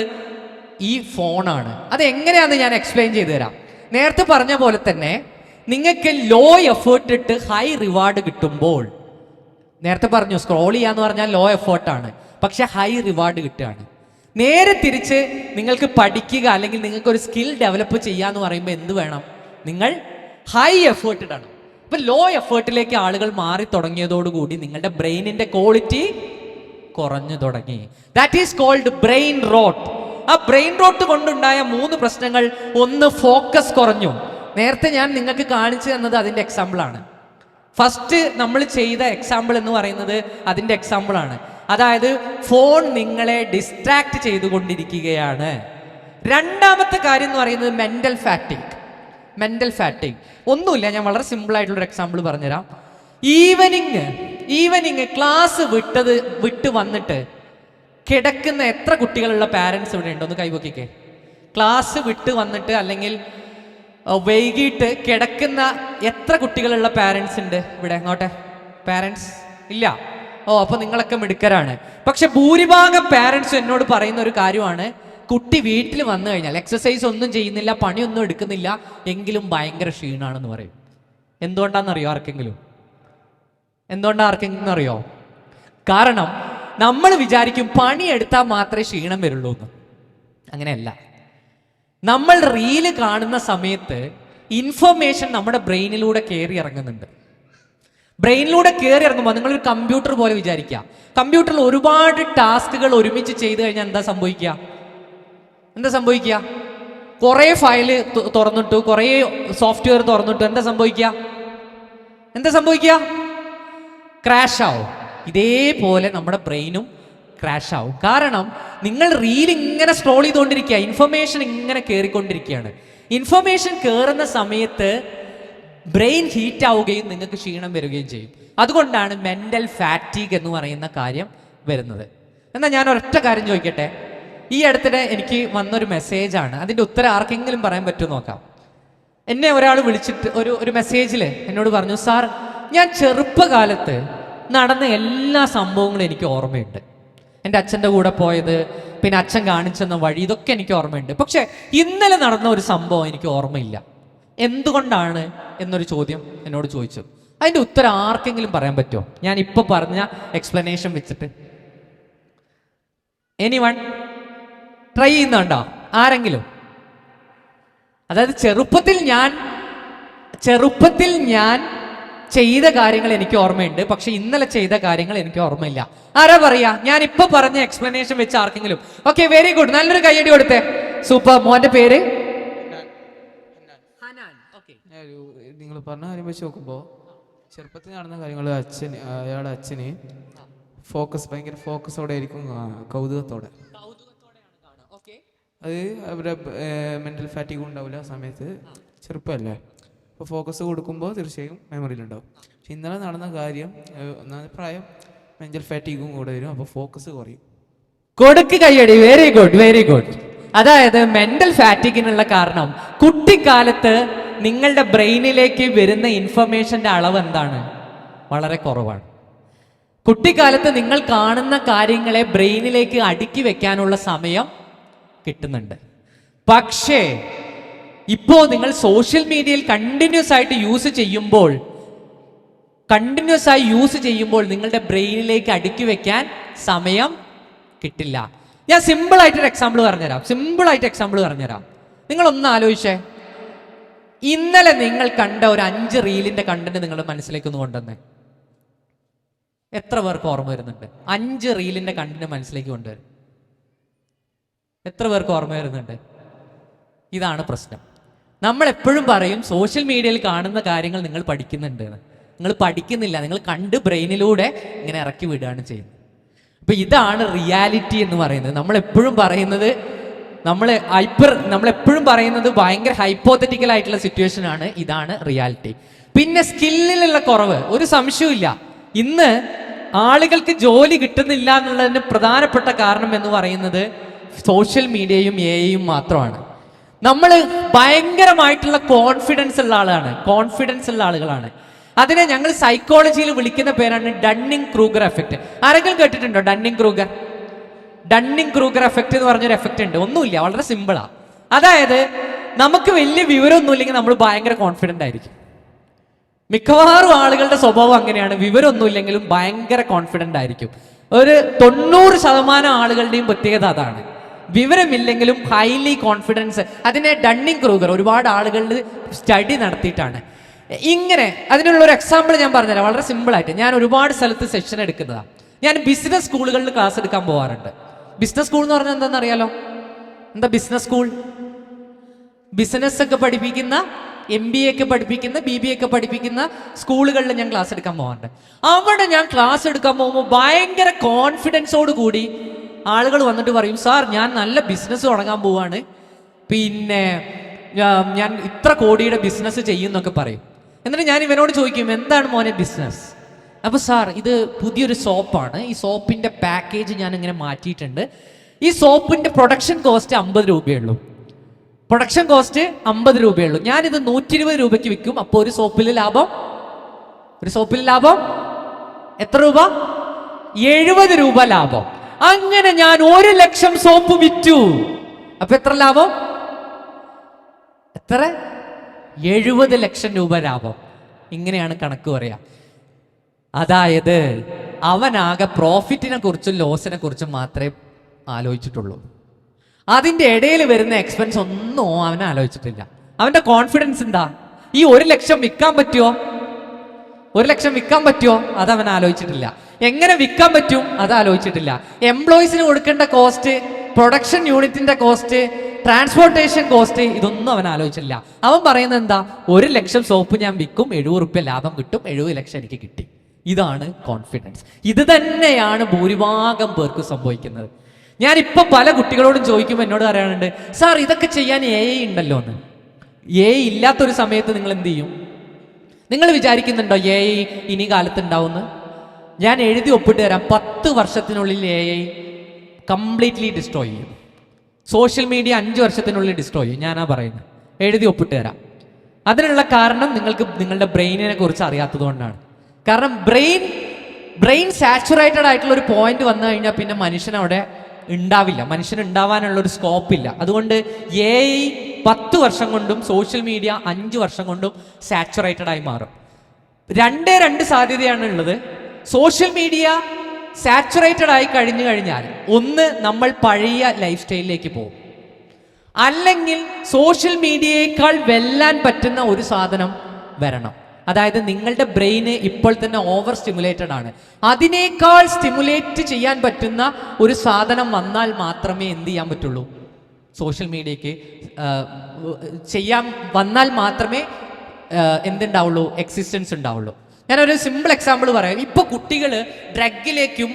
ഈ ഫോണാണ്. അത് എങ്ങനെയാണെന്ന് ഞാൻ എക്സ്പ്ലെയിൻ ചെയ്തു തരാം. നേരത്തെ പറഞ്ഞ പോലെ തന്നെ നിങ്ങൾക്ക് ലോ എഫേർട്ട് ഇട്ട് ഹൈ റിവാർഡ് കിട്ടുമ്പോൾ, നേരത്തെ പറഞ്ഞു സ്ക്രോൾ ചെയ്യാന്ന് പറഞ്ഞാൽ ലോ എഫേർട്ടാണ്, പക്ഷെ ഹൈ റിവാർഡ് കിട്ടുകയാണ്. നേരെ തിരിച്ച് നിങ്ങൾക്ക് പഠിക്കുക അല്ലെങ്കിൽ നിങ്ങൾക്ക് ഒരു സ്കിൽ ഡെവലപ്പ് ചെയ്യാന്ന് പറയുമ്പോൾ എന്ത് വേണം? നിങ്ങൾ ഹൈ എഫേർട്ട് ഇടണം. ഇപ്പൊ ലോ എഫേർട്ടിലേക്ക് ആളുകൾ മാറി തുടങ്ങിയതോടുകൂടി നിങ്ങളുടെ ബ്രെയിനിന്റെ ക്വാളിറ്റി കുറഞ്ഞു തുടങ്ങി. That is called brain rot. ആ ബ്രെയിൻ റോട്ട് കൊണ്ടുണ്ടായ 3 പ്രശ്നങ്ങൾ. ഒന്ന്, ഫോക്കസ് കുറഞ്ഞു. നേരത്തെ ഞാൻ നിങ്ങൾക്ക് കാണിച്ചു തന്നത് അതിന്റെ എക്സാമ്പിൾ ആണ്. ഫസ്റ്റ് നമ്മൾ ചെയ്ത എക്സാമ്പിൾ എന്ന് പറയുന്നത് അതിന്റെ എക്സാമ്പിൾ ആണ്. അതായത് ഫോൺ നിങ്ങളെ ഡിസ്ട്രാക്ട് ചെയ്തുകൊണ്ടിരിക്കുകയാണ്. രണ്ടാമത്തെ കാര്യം എന്ന് പറയുന്നത് മെന്റൽ ഫാറ്റിക്. ഒന്നുമില്ല, ഞാൻ വളരെ സിമ്പിൾ ആയിട്ടുള്ളൊരു എക്സാമ്പിൾ പറഞ്ഞുതരാം. ഈവനിങ് ക്ലാസ് വിട്ട് വന്നിട്ട് കിടക്കുന്ന എത്ര കുട്ടികളുള്ള പാരൻസ് ഇവിടെ ഉണ്ടോ? ഒന്ന് കൈവക്കിക്കേ. ക്ലാസ് വിട്ട് വന്നിട്ട് അല്ലെങ്കിൽ വൈകിട്ട് കിടക്കുന്ന എത്ര കുട്ടികളുള്ള പാരൻസ് ഉണ്ട് ഇവിടെ? അങ്ങോട്ടെ, പാരൻസ് ഇല്ല. അപ്പൊ നിങ്ങളൊക്കെ മിടുക്കരാണ്. പക്ഷെ ഭൂരിഭാഗം പാരൻസും എന്നോട് പറയുന്ന ഒരു കാര്യമാണ്, കുട്ടി വീട്ടിൽ വന്നു കഴിഞ്ഞാൽ എക്സസൈസ് ഒന്നും ചെയ്യുന്നില്ല, പണിയൊന്നും എടുക്കുന്നില്ല, എങ്കിലും ഭയങ്കര ക്ഷീണാണെന്ന് പറയും. എന്തുകൊണ്ടാണെന്നറിയോ ആർക്കെങ്കിലും? അറിയോ? കാരണം നമ്മൾ വിചാരിക്കും പണിയെടുത്താൽ മാത്രമേ ക്ഷീണം വരുള്ളൂ എന്ന്. അങ്ങനെയല്ല. നമ്മൾ റീല് കാണുന്ന സമയത്ത് ഇൻഫർമേഷൻ നമ്മുടെ ബ്രെയിനിലൂടെ കയറി ഇറങ്ങുന്നുണ്ട്. ബ്രെയിനിലൂടെ കയറി ഇറങ്ങുമ്പോൾ നിങ്ങളൊരു കമ്പ്യൂട്ടർ പോലെ വിചാരിക്കുക. കമ്പ്യൂട്ടറിൽ ഒരുപാട് ടാസ്കുകൾ ഒരുമിച്ച് ചെയ്തു കഴിഞ്ഞാൽ എന്താ സംഭവിക്കുക? കുറേ ഫയല് തുറന്നിട്ടു, കുറേ സോഫ്റ്റ്വെയർ തുറന്നിട്ടു, എന്താ സംഭവിക്കുക? ക്രാഷ് ആവും. ഇതേപോലെ നമ്മുടെ ബ്രെയിനും ക്രാഷ് ആവും. കാരണം നിങ്ങൾ റീൽ ഇങ്ങനെ സ്ക്രോൾ ചെയ്തുകൊണ്ടിരിക്കുക, ഇൻഫർമേഷൻ ഇങ്ങനെ കയറിക്കൊണ്ടിരിക്കുകയാണ്. ഇൻഫർമേഷൻ കയറുന്ന സമയത്ത് ബ്രെയിൻ ഹീറ്റ് ആവുകയും നിങ്ങൾക്ക് ക്ഷീണം വരികയും ചെയ്യും. അതുകൊണ്ടാണ് മെന്റൽ ഫാറ്റീഗ് എന്ന് പറയുന്ന കാര്യം വരുന്നത്. എന്നാൽ ഞാൻ ഒരൊറ്റ കാര്യം ചോദിക്കട്ടെ. ഈ അടുത്തിടെ എനിക്ക് വന്നൊരു മെസ്സേജാണ്, അതിൻ്റെ ഉത്തരം ആർക്കെങ്കിലും പറയാൻ പറ്റുമോ നോക്കാം. എന്നെ ഒരാൾ വിളിച്ചിട്ട് ഒരു മെസ്സേജിൽ എന്നോട് പറഞ്ഞു, സാർ, ഞാൻ ചെറുപ്പകാലത്ത് നടന്ന എല്ലാ സംഭവങ്ങളും എനിക്ക് ഓർമ്മയുണ്ട്. എൻ്റെ അച്ഛൻ്റെ കൂടെ പോയത്, പിന്നെ അച്ഛൻ കാണിച്ചെന്ന വഴി, ഇതൊക്കെ എനിക്ക് ഓർമ്മയുണ്ട്. പക്ഷെ ഇന്നലെ നടന്ന ഒരു സംഭവം എനിക്ക് ഓർമ്മയില്ല. എന്തുകൊണ്ടാണ് എന്നൊരു ചോദ്യം എന്നോട് ചോദിച്ചു. അതിൻ്റെ ഉത്തരം ആർക്കെങ്കിലും പറയാൻ പറ്റുമോ? ഞാൻ ഇപ്പോൾ പറഞ്ഞ എക്സ്പ്ലനേഷൻ വെച്ചിട്ട് എനിവൺ ട്രൈ ചെയ്യുന്നുണ്ടോ ആരെങ്കിലും? അതായത് ചെറുപ്പത്തിൽ ഞാൻ ചെറുപ്പത്തിൽ ഞാൻ ചെയ്ത കാര്യങ്ങൾ എനിക്ക് ഓർമ്മയുണ്ട്, പക്ഷെ ഇന്നലെ ചെയ്ത കാര്യങ്ങൾ എനിക്ക് ഓർമ്മയില്ല. ആരാ പറയാ? ഞാൻ ഇപ്പൊ പറഞ്ഞ എക്സ്പ്ലനേഷൻ വെച്ച് ആർക്കെങ്കിലും? ഓക്കെ, വെരി ഗുഡ്, നല്ലൊരു കൈയടി കൊടുത്തേ. സൂപ്പർ. മോന്റെ പേര്? നിങ്ങൾ പറഞ്ഞ കാര്യം വെച്ച് നോക്കുമ്പോൾ ചെറുപ്പത്തിൽ നടന്ന കാര്യങ്ങൾ അയാളുടെ അച്ഛന് ഭയങ്കര ഫോക്കസോടെ ആയിരിക്കും, കൗതുകത്തോടെ. അത് അവരുടെ മെന്റൽ ഫാറ്റിഗ് ഉണ്ടാവില്ല ആ സമയത്ത്, ചെറുപ്പമല്ലേ. അപ്പോൾ ഫോക്കസ് കൊടുക്കുമ്പോൾ തീർച്ചയായും മെമ്മറിയിലുണ്ടാവും. പക്ഷെ ഇന്നലെ നടന്ന കാര്യം പ്രായം മെന്റൽ ഫാറ്റിഗും കൂടെ വരും, അപ്പോൾ ഫോക്കസ് കുറയും. കൊടുക്ക് കൈയടി. Very good, very good. അതായത് മെന്റൽ ഫാറ്റിഗിനുള്ള കാരണം കുട്ടിക്കാലത്ത് നിങ്ങളുടെ ബ്രെയിനിലേക്ക് വരുന്ന ഇൻഫർമേഷന്റെ അളവ് എന്താണ്? വളരെ കുറവാണ്. കുട്ടിക്കാലത്ത് നിങ്ങൾ കാണുന്ന കാര്യങ്ങളെ ബ്രെയിനിലേക്ക് അടുക്കി വെക്കാനുള്ള സമയം കിട്ടുന്നുണ്ട്. പക്ഷേ ഇപ്പോ നിങ്ങൾ സോഷ്യൽ മീഡിയയിൽ കണ്ടിന്യൂസ് ആയി യൂസ് ചെയ്യുമ്പോൾ നിങ്ങളുടെ ബ്രെയിനിലേക്ക് അടുക്കി വെക്കാൻ സമയം കിട്ടില്ല. ഞാൻ സിമ്പിൾ ആയിട്ടൊരു എക്സാമ്പിൾ പറഞ്ഞുതരാം. നിങ്ങൾ ഒന്ന് ആലോചിച്ചേ. ഇന്നലെ നിങ്ങൾ കണ്ട ഒരു 5 റീലിന്റെ കണ്ടന്റ് നിങ്ങളുടെ മനസ്സിലേക്ക് ഒന്ന് കൊണ്ടുവന്നേ. എത്ര പേർക്ക് ഓർമ്മ വരുന്നുണ്ട്? 5 റീലിന്റെ കണ്ടന്റ് മനസ്സിലേക്ക് കൊണ്ടുവരും. എത്ര പേർക്ക് ഓർമ്മ വരുന്നുണ്ട്? ഇതാണ് പ്രശ്നം. നമ്മൾ എപ്പോഴും പറയും സോഷ്യൽ മീഡിയയിൽ കാണുന്ന കാര്യങ്ങൾ നിങ്ങൾ പഠിക്കുന്നുണ്ട്. നിങ്ങൾ പഠിക്കുന്നില്ല, നിങ്ങൾ കണ്ട് ബ്രെയിനിലൂടെ ഇങ്ങനെ ഇറക്കി വിടുകയാണ് ചെയ്യുന്നത്. അപ്പൊ ഇതാണ് റിയാലിറ്റി എന്ന് പറയുന്നത്. നമ്മളെപ്പോഴും പറയുന്നത് ഭയങ്കര ഹൈപ്പോത്തറ്റിക്കൽ ആയിട്ടുള്ള സിറ്റുവേഷൻ ആണ്. ഇതാണ് റിയാലിറ്റി. പിന്നെ സ്കില്ലിലുള്ള കുറവ് ഒരു സംശയവും. ഇന്ന് ആളുകൾക്ക് ജോലി കിട്ടുന്നില്ല എന്നുള്ളതിന് പ്രധാനപ്പെട്ട കാരണം എന്ന് പറയുന്നത് സോഷ്യൽ മീഡിയയും എഐയും മാത്രമാണ്. നമ്മൾ ഭയങ്കരമായിട്ടുള്ള കോൺഫിഡൻസ് ഉള്ള ആളുകളാണ്. അതിനെ ഞങ്ങൾ സൈക്കോളജിയിൽ വിളിക്കുന്ന പേരാണ് ഡണ്ണിങ് ക്രൂഗർ എഫക്റ്റ്. ആരെങ്കിലും കേട്ടിട്ടുണ്ടോ ഡണ്ണിങ് ക്രൂഗർ എഫക്റ്റ് എന്ന് പറഞ്ഞൊരു എഫക്റ്റ് ഉണ്ട്. ഒന്നുമില്ല, വളരെ സിമ്പിളാ. അതായത് നമുക്ക് വലിയ വിവരമൊന്നും ഇല്ലെങ്കിൽ നമ്മൾ ഭയങ്കര കോൺഫിഡൻ്റ് ആയിരിക്കും. മിക്കവാറും ആളുകളുടെ സ്വഭാവം അങ്ങനെയാണ്. വിവരമൊന്നുമില്ലെങ്കിലും ഭയങ്കര കോൺഫിഡൻ്റ് ആയിരിക്കും. ഒരു 90% ആളുകളുടെയും പ്രത്യേകത അതാണ്. വിവരമില്ലെങ്കിലും ഹൈലി കോൺഫിഡൻസ്. അതിനെ ഡണ്ണിങ് ക്രൂഗർ ഒരുപാട് ആളുകളുടെ സ്റ്റഡി നടത്തിയിട്ടാണ്. ഇങ്ങനെ അതിനുള്ള ഒരു എക്സാമ്പിൾ ഞാൻ പറഞ്ഞുതരാം, വളരെ സിമ്പിളായിട്ട്. ഞാൻ ഒരുപാട് സ്ഥലത്ത് സെഷൻ എടുക്കുന്നതാണ്. ഞാൻ ബിസിനസ് സ്കൂളുകളിൽ ക്ലാസ് എടുക്കാൻ പോകാറുണ്ട്. ബിസിനസ് സ്കൂൾ എന്ന് പറഞ്ഞാൽ എന്താണെന്ന് അറിയാലോ? എന്താ ബിസിനസ് സ്കൂൾ? ബിസിനസ് ഒക്കെ പഠിപ്പിക്കുന്ന, MBA ഒക്കെ പഠിപ്പിക്കുന്ന, BBA ഒക്കെ പഠിപ്പിക്കുന്ന സ്കൂളുകളിൽ ഞാൻ ക്ലാസ് എടുക്കാൻ പോകാറുണ്ട്. അവിടെ ഞാൻ ക്ലാസ് എടുക്കാൻ പോകുമ്പോൾ ഭയങ്കര കോൺഫിഡൻസോട് കൂടി ആളുകൾ വന്നിട്ട് പറയും, സാർ ഞാൻ നല്ല ബിസിനസ് തുടങ്ങാൻ പോവാണ്, പിന്നെ ഞാൻ ഇത്ര കോടിയുടെ ബിസിനസ് ചെയ്യുന്നൊക്കെ പറയും. എന്നിട്ട് ഞാൻ ഇവനോട് ചോദിക്കും, എന്താണ് മോനെ ബിസിനസ്? അപ്പോൾ സാർ ഇത് പുതിയൊരു സോപ്പാണ്, ഈ സോപ്പിൻ്റെ പാക്കേജ് ഞാൻ ഇങ്ങനെ മാറ്റിയിട്ടുണ്ട്, ഈ സോപ്പിൻ്റെ പ്രൊഡക്ഷൻ കോസ്റ്റ് 50 രൂപയുള്ളൂ, ഞാനിത് 120 രൂപയ്ക്ക് വിൽക്കും. അപ്പോൾ ഒരു സോപ്പിൽ ലാഭം എത്ര രൂപ? 70 രൂപ ലാഭം. അങ്ങനെ ഞാൻ 1 ലക്ഷം സോപ്പ് വിറ്റു. അപ്പൊ എത്ര ലാഭം? 70 ലക്ഷം രൂപ ലാഭം. ഇങ്ങനെയാണ് കണക്ക് പറയാ. അതായത് അവനാകെ പ്രോഫിറ്റിനെ കുറിച്ചും ലോസിനെ കുറിച്ചും മാത്രമേ ആലോചിച്ചിട്ടുള്ളൂ. അതിൻ്റെ ഇടയിൽ വരുന്ന എക്സ്പെൻസ് ഒന്നും അവൻ ആലോചിച്ചിട്ടില്ല. അവൻ്റെ കോൺഫിഡൻസ് എന്താ? ഈ 1 ലക്ഷം വിൽക്കാൻ പറ്റുമോ? അത് അവൻ ആലോചിച്ചിട്ടില്ല. എങ്ങനെ വിൽക്കാൻ പറ്റും അത് ആലോചിച്ചിട്ടില്ല. എംപ്ലോയീസിന് കൊടുക്കേണ്ട കോസ്റ്റ്, പ്രൊഡക്ഷൻ യൂണിറ്റിന്റെ കോസ്റ്റ്, ട്രാൻസ്പോർട്ടേഷൻ കോസ്റ്റ്, ഇതൊന്നും അവൻ ആലോചിച്ചില്ല. അവൻ പറയുന്നത് എന്താ? 1 ലക്ഷം സോപ്പ് ഞാൻ വിൽക്കും, 70 റുപ്യ ലാഭം കിട്ടും, 70 ലക്ഷം എനിക്ക് കിട്ടി. ഇതാണ് കോൺഫിഡൻസ്. ഇത് തന്നെയാണ് ഭൂരിഭാഗം പേർക്ക് സംഭവിക്കുന്നത്. ഞാനിപ്പോൾ പല കുട്ടികളോടും ചോദിക്കുമ്പോൾ എന്നോട് പറയാനുണ്ട്, സാർ ഇതൊക്കെ ചെയ്യാൻ AI ഉണ്ടല്ലോ എന്ന്. AI ഇല്ലാത്തൊരു സമയത്ത് നിങ്ങൾ എന്ത് ചെയ്യും? നിങ്ങൾ വിചാരിക്കുന്നുണ്ടോ AI ഇനി കാലത്ത് ഉണ്ടാവുമെന്ന്? ഞാൻ എഴുതി ഒപ്പിട്ട് തരാം, 10 വർഷത്തിനുള്ളിൽ AI കംപ്ലീറ്റ്ലി ഡിസ്ട്രോയ് ചെയ്യും. സോഷ്യൽ മീഡിയ 5 വർഷത്തിനുള്ളിൽ ഡിസ്ട്രോയ് ചെയ്യും. ഞാനാ പറയുന്നത്, എഴുതി ഒപ്പിട്ട് തരാം. അതിനുള്ള കാരണം നിങ്ങൾക്ക് നിങ്ങളുടെ ബ്രെയിനിനെ കുറിച്ച് അറിയാത്തത് കൊണ്ടാണ്. കാരണം ബ്രെയിൻ സാച്ചുറേറ്റഡ് ആയിട്ടുള്ള ഒരു പോയിന്റ് വന്നു കഴിഞ്ഞാൽ പിന്നെ മനുഷ്യനവിടെ ഉണ്ടാവില്ല, മനുഷ്യന് ഉണ്ടാവാനുള്ള ഒരു സ്കോപ്പില്ല. അതുകൊണ്ട് AI 10 വർഷം കൊണ്ടും സോഷ്യൽ മീഡിയ 5 വർഷം കൊണ്ടും സാച്ചുറേറ്റഡ് ആയി മാറും. 2 സാധ്യതയാണ് ഉള്ളത്. സോഷ്യൽ മീഡിയ സാച്ചുറേറ്റഡ് ആയി കഴിഞ്ഞു കഴിഞ്ഞാൽ ഒന്ന്, നമ്മൾ പഴയ ലൈഫ് സ്റ്റൈലിലേക്ക് പോകും. അല്ലെങ്കിൽ സോഷ്യൽ മീഡിയയേക്കാൾ വെല്ലാൻ പറ്റുന്ന ഒരു സാധനം വരണം. അതായത് നിങ്ങളുടെ ബ്രെയിന് ഇപ്പോൾ തന്നെ ഓവർ സ്റ്റിമുലേറ്റഡ് ആണ്. അതിനേക്കാൾ സ്റ്റിമുലേറ്റ് ചെയ്യാൻ പറ്റുന്ന ഒരു സാധനം വന്നാൽ മാത്രമേ എന്ത് ചെയ്യാൻ പറ്റുള്ളൂ, സോഷ്യൽ മീഡിയക്ക് ചെയ്യാൻ വന്നാൽ മാത്രമേ എന്തുണ്ടാവുള്ളൂ, എക്സിസ്റ്റൻസ് ഉണ്ടാവുള്ളൂ. ഞാനൊരു സിമ്പിൾ എക്സാമ്പിൾ പറയാം. ഇപ്പോൾ കുട്ടികൾ ഡ്രഗിലേക്കും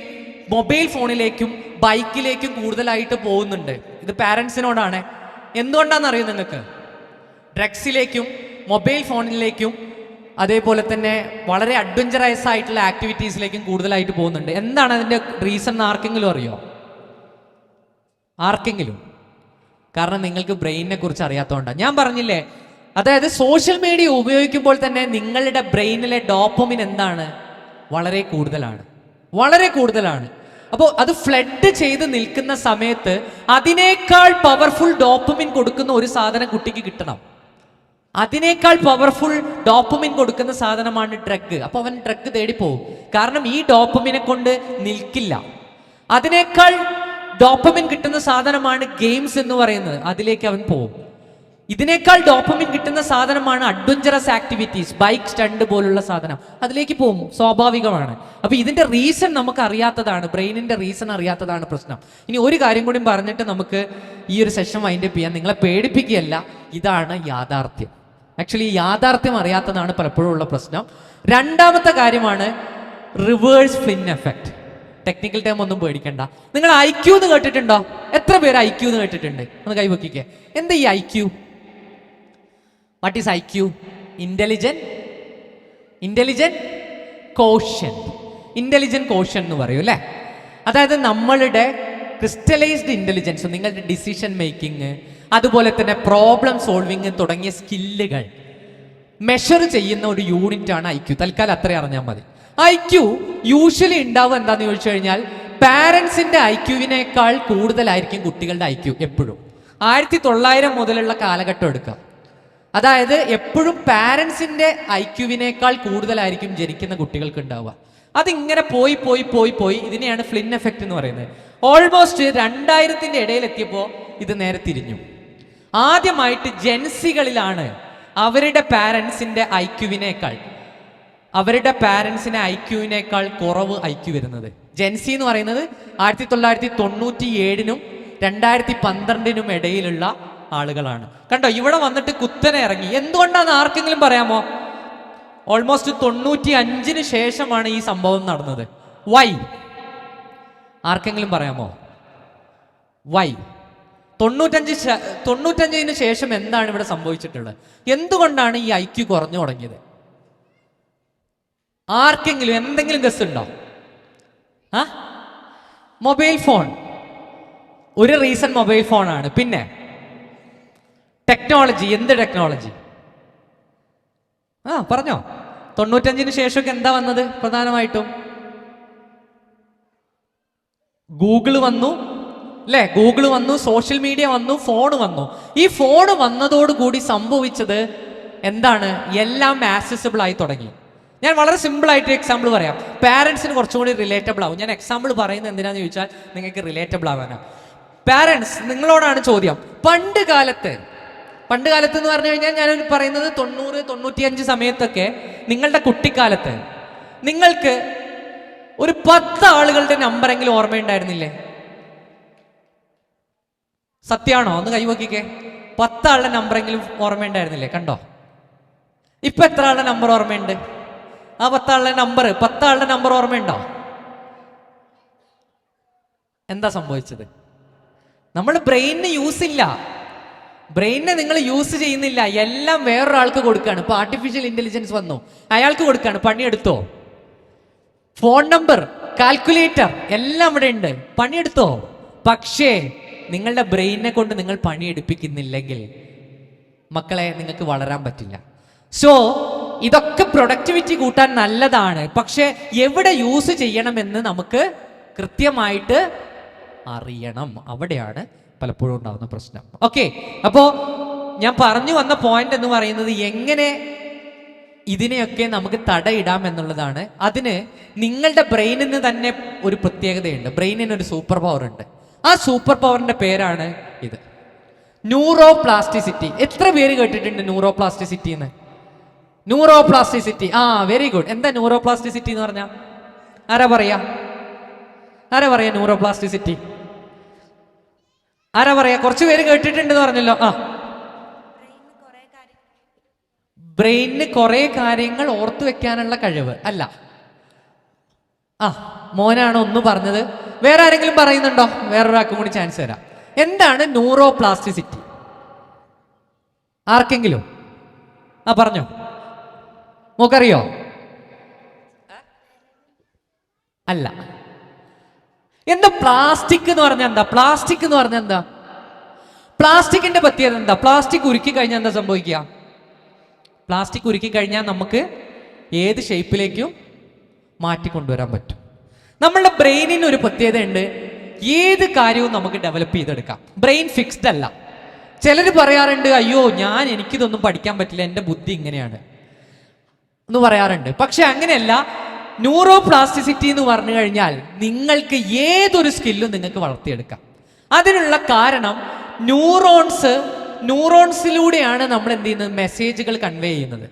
മൊബൈൽ ഫോണിലേക്കും ബൈക്കിലേക്കും കൂടുതലായിട്ട് പോകുന്നുണ്ട്. ഇത് പാരൻസിനോടാണ്. എന്തുകൊണ്ടാണെന്നറിയോ നിങ്ങൾക്ക്? ഡ്രഗ്സിലേക്കും മൊബൈൽ ഫോണിലേക്കും അതേപോലെ തന്നെ വളരെ അഡ്വഞ്ചറസ് ആയിട്ടുള്ള ആക്ടിവിറ്റീസിലേക്കും കൂടുതലായിട്ട് പോകുന്നുണ്ട്. എന്താണ് അതിൻ്റെ റീസൺ ആർക്കെങ്കിലും അറിയോ? ആർക്കെങ്കിലും? കാരണം നിങ്ങൾക്ക് ബ്രെയിനിനെ കുറിച്ച് അറിയാത്തതുകൊണ്ടാണ്. ഞാൻ പറഞ്ഞില്ലേ, അതായത് സോഷ്യൽ മീഡിയ ഉപയോഗിക്കുമ്പോൾ തന്നെ നിങ്ങളുടെ ബ്രെയിനിലെ ഡോപ്പമിൻ എന്താണ്, വളരെ കൂടുതലാണ്, വളരെ കൂടുതലാണ്. അപ്പോൾ അത് ഫ്ലഡ് ചെയ്ത് നിൽക്കുന്ന സമയത്ത് അതിനേക്കാൾ പവർഫുൾ ഡോപ്പമിൻ കൊടുക്കുന്ന ഒരു സാധനം കുട്ടിക്ക് കിട്ടണം. അതിനേക്കാൾ പവർഫുൾ ഡോപ്പമിൻ കൊടുക്കുന്ന സാധനമാണ് ഡ്രഗ്. അപ്പോൾ അവൻ ഡ്രഗ് തേടിപ്പോവും. കാരണം ഈ ഡോപ്പമിനെ കൊണ്ട് നിൽക്കില്ല. അതിനേക്കാൾ ഡോപ്പമിൻ കിട്ടുന്ന സാധനമാണ് ഗെയിംസ് എന്ന് പറയുന്നത്, അതിലേക്ക് അവൻ പോവും. ഇതിനേക്കാൾ ഡോപ്പമിൻ കിട്ടുന്ന സാധനമാണ് അഡ്വഞ്ചറസ് ആക്ടിവിറ്റീസ്, ബൈക്ക് സ്റ്റണ്ട് പോലുള്ള സാധനം, അതിലേക്ക് പോകും, സ്വാഭാവികമാണ്. അപ്പൊ ഇതിന്റെ റീസൺ നമുക്ക് അറിയാത്തതാണ്, ബ്രെയിനിന്റെ റീസൺ അറിയാത്തതാണ് പ്രശ്നം. ഇനി ഒരു കാര്യം കൂടി പറഞ്ഞിട്ട് നമുക്ക് ഈ ഒരു സെഷൻ വൈൻഡപ്പ് ചെയ്യാം. നിങ്ങളെ പേടിപ്പിക്കുകയല്ല, ഇതാണ് യാഥാർത്ഥ്യം. ആക്ച്വലി യാഥാർത്ഥ്യം അറിയാത്തതാണ് പലപ്പോഴും ഉള്ള പ്രശ്നം. രണ്ടാമത്തെ കാര്യമാണ് reverse Flynn effect. Technical time ഒന്നും പേടിക്കണ്ട. നിങ്ങൾ IQ എന്ന് കേട്ടിട്ടുണ്ടോ? എത്ര പേര് IQ എന്ന് കേട്ടിട്ടുണ്ട്? ഒന്ന് കൈവക്കിക്കേ. എന്താ ഈ IQ? What is IQ? Intelligent quotient എന്ന് പറയും അല്ലേ? അതായത് നമ്മളുടെ ക്രിസ്റ്റലൈസ്ഡ് ഇന്റലിജൻസ്, നിങ്ങളുടെ ഡിസിഷൻ മേക്കിംഗ്, അതുപോലെ തന്നെ പ്രോബ്ലം സോൾവിങ് തുടങ്ങിയ സ്കില്ലുകൾ മെഷർ ചെയ്യുന്ന ഒരു യൂണിറ്റാണ് IQ. തൽക്കാലം അത്ര അറിഞ്ഞാൽ മതി. IQ യൂഷ്വലി ഉണ്ടാവുക എന്താണെന്ന് ചോദിച്ചു കഴിഞ്ഞാൽ പാരൻസിന്റെ IQ-വിനേക്കാൾ കൂടുതലായിരിക്കും കുട്ടികളുടെ IQ എപ്പോഴും. 1900 മുതലുള്ള കാലഘട്ടം എടുക്കാം. അതായത് എപ്പോഴും പാരൻസിന്റെ IQ-വിനേക്കാൾ കൂടുതലായിരിക്കും ജനിക്കുന്ന കുട്ടികൾക്ക് ഉണ്ടാവുക. അതിങ്ങനെ പോയി പോയി പോയി പോയി ഇതിനെയാണ് ഫ്ലിൻ എഫക്റ്റ് എന്ന് പറയുന്നത്. ഓൾമോസ്റ്റ് 2000-ന്റെ ഇടയിലെത്തിയപ്പോൾ ഇത് നേരെ തിരിഞ്ഞു. ആദ്യമായിട്ട് ജെൻസികളിലാണ് അവരുടെ പാരൻസിന്റെ IQ-വിനേക്കാൾ കുറവ് IQ വരുന്നത്. ജെൻസി എന്ന് പറയുന്നത് 1997-നും 2012-നും ഇടയിലുള്ള ആളുകളാണ്. കണ്ടോ, ഇവിടെ വന്നിട്ട് കുത്തനെ ഇറങ്ങി. എന്തുകൊണ്ടാണ് ആർക്കെങ്കിലും പറയാമോ? ഓൾമോസ്റ്റ് 95-ന് ശേഷമാണ് ഈ സംഭവം നടന്നത്. വൈ? ആർക്കെങ്കിലും പറയാമോ? വൈ? 95-ന് ശേഷം എന്താണ് ഇവിടെ സംഭവിച്ചിട്ടുള്ളത്? എന്തുകൊണ്ടാണ് ഈ IQ കുറഞ്ഞു തുടങ്ങിയത്? ആർക്കെങ്കിലും എന്തെങ്കിലും ഗസ് ഉണ്ടോ? മൊബൈൽ ഫോൺ ഒരു റീസൺ. മൊബൈൽ ഫോണാണ്. പിന്നെ ടെക്നോളജി. എന്ത് ടെക്നോളജി? പറഞ്ഞോ. 95-ന് ശേഷമൊക്കെ എന്താ വന്നത്? പ്രധാനമായിട്ടും ഗൂഗിൾ വന്നു അല്ലേ? ഗൂഗിൾ വന്നു, സോഷ്യൽ മീഡിയ വന്നു, ഫോൺ വന്നു. ഈ ഫോൺ വന്നതോടുകൂടി സംഭവിച്ചത് എന്താണ്? എല്ലാം ആക്സസിബിൾ ആയി തുടങ്ങി. ഞാൻ വളരെ സിമ്പിൾ ആയിട്ട് എക്സാമ്പിൾ പറയാം. പാരൻസിന് കുറച്ചും കൂടി റിലേറ്റബിൾ ആവും. ഞാൻ എക്സാമ്പിൾ പറയുന്നത് എന്തിനാന്ന് ചോദിച്ചാൽ നിങ്ങൾക്ക് റിലേറ്റബിൾ ആവാനാണ്. പാരൻസ്, നിങ്ങളോടാണ് ചോദ്യം. പണ്ട് കാലത്ത് എന്ന് പറഞ്ഞു കഴിഞ്ഞാൽ ഞാൻ പറയുന്നത് 90-95 സമയത്തൊക്കെ, നിങ്ങളുടെ കുട്ടിക്കാലത്ത് നിങ്ങൾക്ക് ഒരു 10 ആളുകളുടെ നമ്പറെങ്കിലും ഓർമ്മയുണ്ടായിരുന്നില്ലേ? സത്യമാണോ? ഒന്ന് കൈവക്കിക്കേ. 10 ആളുടെ നമ്പറെങ്കിലും ഓർമ്മയുണ്ടായിരുന്നില്ലേ? കണ്ടോ, ഇപ്പൊ എത്ര ആളുടെ നമ്പർ ഓർമ്മയുണ്ട്? ആ 10 ആളുടെ നമ്പർ ഓർമ്മയുണ്ടോ? എന്താ സംഭവിച്ചത്? നമ്മൾ ബ്രെയിനിന് യൂസ് ഇല്ല. ബ്രെയിനിനെ നിങ്ങൾ യൂസ് ചെയ്യുന്നില്ല. എല്ലാം വേറൊരാൾക്ക് കൊടുക്കുകയാണ്. ഇപ്പൊ ആർട്ടിഫിഷ്യൽ ഇന്റലിജൻസ് വന്നു, അയാൾക്ക് കൊടുക്കുകയാണ്. പണിയെടുത്തോ? ഫോൺ നമ്പർ, കാൽക്കുലേറ്റർ എല്ലാം ഇവിടെ ഉണ്ട്, പണിയെടുത്തോ? പക്ഷേ നിങ്ങളുടെ ബ്രെയിനിനെ കൊണ്ട് നിങ്ങൾ പണിയെടുപ്പിക്കുന്നില്ലെങ്കിൽ മക്കളെ നിങ്ങൾക്ക് വളരാൻ പറ്റില്ല. സോ ഇതൊക്കെ പ്രൊഡക്ടിവിറ്റി കൂട്ടാൻ നല്ലതാണ്. പക്ഷെ എവിടെ യൂസ് ചെയ്യണമെന്ന് നമുക്ക് കൃത്യമായിട്ട് അറിയണം. അവിടെയാണ് പലപ്പോഴും ഉണ്ടാകുന്ന പ്രശ്നം. ഓക്കെ, അപ്പോ ഞാൻ പറഞ്ഞു വന്ന പോയിന്റ് എന്ന് പറയുന്നത് എങ്ങനെ ഇതിനെയൊക്കെ നമുക്ക് തടയിടാം എന്നുള്ളതാണ്. അതിന് നിങ്ങളുടെ ബ്രെയിനിന് തന്നെ ഒരു പ്രത്യേകതയുണ്ട്. ബ്രെയിനിന് ഒരു സൂപ്പർ പവർ ഉണ്ട്. ആ സൂപ്പർ പവറിന്റെ പേരാണ് ഇത്, ന്യൂറോ പ്ലാസ്റ്റിസിറ്റി. എത്ര പേര് കേട്ടിട്ടുണ്ട് ന്യൂറോ പ്ലാസ്റ്റിസിറ്റി എന്ന്? ന്യൂറോപ്ലാസ്റ്റിസിറ്റി. Very good. എന്താ ന്യൂറോപ്ലാസ്റ്റിസിറ്റി എന്ന് പറഞ്ഞാ? ആരാ പറയാ ന്യൂറോപ്ലാസ്റ്റിസിറ്റി? ആരാ പറയാ? കുറച്ചു പേര് കേട്ടിട്ടുണ്ടെന്ന് പറഞ്ഞല്ലോ. ബ്രെയിനിന് കുറെ കാര്യങ്ങൾ ഓർത്തു വെക്കാനുള്ള കഴിവ് അല്ല. മോനാണ് ഒന്ന് പറഞ്ഞത്. വേറെ ആരെങ്കിലും പറയുന്നുണ്ടോ? വേറൊരാൾക്കും കൂടി ചാൻസ് തരാം. എന്താണ് ന്യൂറോപ്ലാസ്റ്റിസിറ്റി? ആർക്കെങ്കിലും പറഞ്ഞോ, മോക്കറിയോ? അല്ല. എന്താ പ്ലാസ്റ്റിക് എന്ന് പറഞ്ഞാൽ എന്താ? പ്ലാസ്റ്റിക്കിന്റെ പ്രത്യേകത എന്താ? പ്ലാസ്റ്റിക് ഉരുക്കി കഴിഞ്ഞാൽ എന്താ സംഭവിക്കുക? പ്ലാസ്റ്റിക് ഉരുക്കി കഴിഞ്ഞാൽ നമുക്ക് ഏത് ഷേപ്പിലേക്കും മാറ്റിക്കൊണ്ടുവരാൻ പറ്റും. നമ്മളുടെ ബ്രെയിനിന് ഒരു പ്രത്യേകത ഉണ്ട്. ഏത് കാര്യവും നമുക്ക് ഡെവലപ്പ് ചെയ്തെടുക്കാം. ബ്രെയിൻ ഫിക്സ്ഡ് അല്ല. ചിലർ പറയാറുണ്ട്, അയ്യോ എനിക്കിതൊന്നും പഠിക്കാൻ പറ്റില്ല, എൻ്റെ ബുദ്ധി ഇങ്ങനെയാണ് എന്ന് പറയാറുണ്ട്. പക്ഷെ അങ്ങനെയല്ല. ന്യൂറോപ്ലാസ്റ്റിസിറ്റി എന്ന് പറഞ്ഞു കഴിഞ്ഞാൽ നിങ്ങൾക്ക് ഏതൊരു സ്കില്ലും നിങ്ങൾക്ക് വളർത്തിയെടുക്കാം. അതിനുള്ള കാരണം ന്യൂറോൺസിലൂടെയാണ് നമ്മൾ എന്ത് ചെയ്യുന്നത്? മെസ്സേജുകൾ കൺവേ ചെയ്യുന്നത്.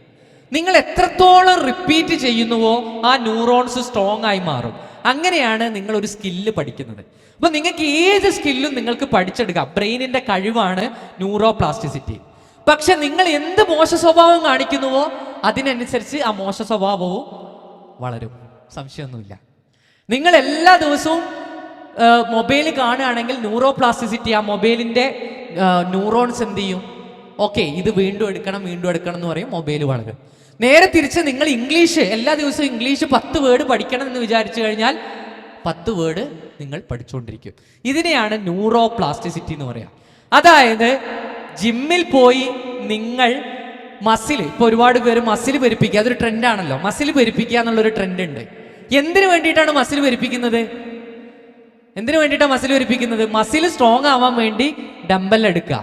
നിങ്ങൾ എത്രത്തോളം റിപ്പീറ്റ് ചെയ്യുന്നുവോ ആ ന്യൂറോൺസ് സ്ട്രോങ് ആയി മാറും. അങ്ങനെയാണ് നിങ്ങൾ ഒരു സ്കില്ല് പഠിക്കുന്നത്. അപ്പൊ നിങ്ങൾക്ക് ഏത് സ്കില്ലും നിങ്ങൾക്ക് പഠിച്ചെടുക്കാം. ബ്രെയിനിന്റെ കഴിവാണ് ന്യൂറോപ്ലാസ്റ്റിസിറ്റി. പക്ഷെ നിങ്ങൾ എന്ത് മോശ സ്വഭാവം കാണിക്കുന്നുവോ അതിനനുസരിച്ച് ആ മോശ സ്വഭാവവും വളരും. സംശയമൊന്നുമില്ല. നിങ്ങൾ എല്ലാ ദിവസവും മൊബൈൽ കാണുകയാണെങ്കിൽ ന്യൂറോപ്ലാസ്റ്റിസിറ്റി, ആ മൊബൈലിന്റെ ന്യൂറോൺസ് എന്ത് ചെയ്യും? ഓക്കെ, ഇത് വീണ്ടും എടുക്കണം എന്ന് പറയും, മൊബൈൽ വളരും. നേരെ തിരിച്ച് നിങ്ങൾ ഇംഗ്ലീഷ് എല്ലാ ദിവസവും ഇംഗ്ലീഷ് 10 വേർഡ് പഠിക്കണം എന്ന് വിചാരിച്ചു കഴിഞ്ഞാൽ 10 വേർഡ് നിങ്ങൾ പഠിച്ചുകൊണ്ടിരിക്കും. ഇതിനെയാണ് ന്യൂറോപ്ലാസ്റ്റിസിറ്റി എന്ന് പറയാം. അതായത് ജിമ്മിൽ പോയി നിങ്ങൾ ഇപ്പൊ ഒരുപാട് പേര് മസിൽ പെരുപ്പിക്കുക, അതൊരു ട്രെൻഡാണല്ലോ. മസിൽ പെരുപ്പിക്കുക എന്നുള്ളൊരു ട്രെൻഡ് ഉണ്ട്. എന്തിനു വേണ്ടിയിട്ടാണ് മസിൽ പെരുപ്പിക്കുന്നത്? മസിൽ സ്ട്രോങ് ആവാൻ വേണ്ടി ഡംബൽ എടുക്കുക.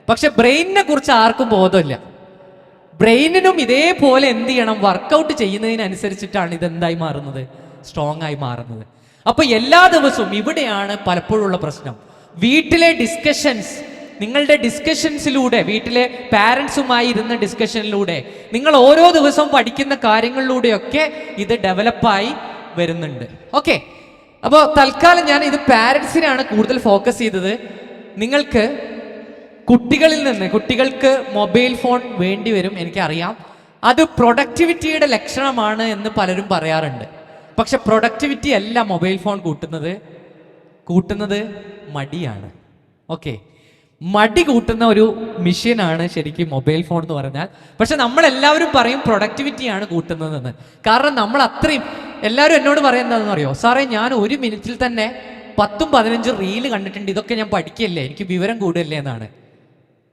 പക്ഷെ ബ്രെയിനിനെ കുറിച്ച് ആർക്കും ബോധമില്ല. ബ്രെയിനിനും ഇതേപോലെ എന്ത് ചെയ്യണം? വർക്കൗട്ട് ചെയ്യുന്നതിനനുസരിച്ചിട്ടാണ് ഇതെന്തായി മാറുന്നത്? സ്ട്രോങ് ആയി മാറുന്നത്. അപ്പൊ എല്ലാ ദിവസവും ഇവിടെയാണ് പലപ്പോഴുള്ള പ്രശ്നം. വീട്ടിലെ ഡിസ്കഷൻസ്, നിങ്ങളുടെ ഡിസ്കഷൻസിലൂടെ, വീട്ടിലെ പാരൻസുമായി ഇരുന്ന ഡിസ്കഷനിലൂടെ, നിങ്ങൾ ഓരോ ദിവസവും പഠിക്കുന്ന കാര്യങ്ങളിലൂടെയൊക്കെ ഇത് ഡെവലപ്പായി വരുന്നുണ്ട്. ഓക്കെ, അപ്പോൾ തൽക്കാലം ഞാൻ ഇത് പാരൻസിനാണ് കൂടുതൽ ഫോക്കസ് ചെയ്തത്. നിങ്ങൾക്ക് കുട്ടികൾക്ക് മൊബൈൽ ഫോൺ വേണ്ടി വരും, എനിക്കറിയാം. അത് പ്രൊഡക്ടിവിറ്റിയുടെ ലക്ഷണമാണ് എന്ന് പലരും പറയാറുണ്ട്. പക്ഷെ പ്രൊഡക്ടിവിറ്റി അല്ല മൊബൈൽ ഫോൺ കൂട്ടുന്നത് മടിയാണ്. ഓക്കെ, മടി കൂട്ടുന്ന ഒരു മെഷീനാണ് ശരിക്കും മൊബൈൽ ഫോൺ എന്ന് പറഞ്ഞാൽ. പക്ഷെ നമ്മളെല്ലാവരും പറയും പ്രൊഡക്ടിവിറ്റിയാണ് കൂട്ടുന്നതെന്ന്. കാരണം നമ്മൾ അത്രയും, എല്ലാവരും എന്നോട് പറയുന്നതെന്ന് അറിയോ? സാറേ, ഞാൻ 1 മിനിറ്റിൽ തന്നെ 10-15 റീല് കണ്ടിട്ടുണ്ട്, ഇതൊക്കെ ഞാൻ പഠിക്കല്ലേ, എനിക്ക് വിവരം കൂടുതലല്ലേ എന്നാണ്.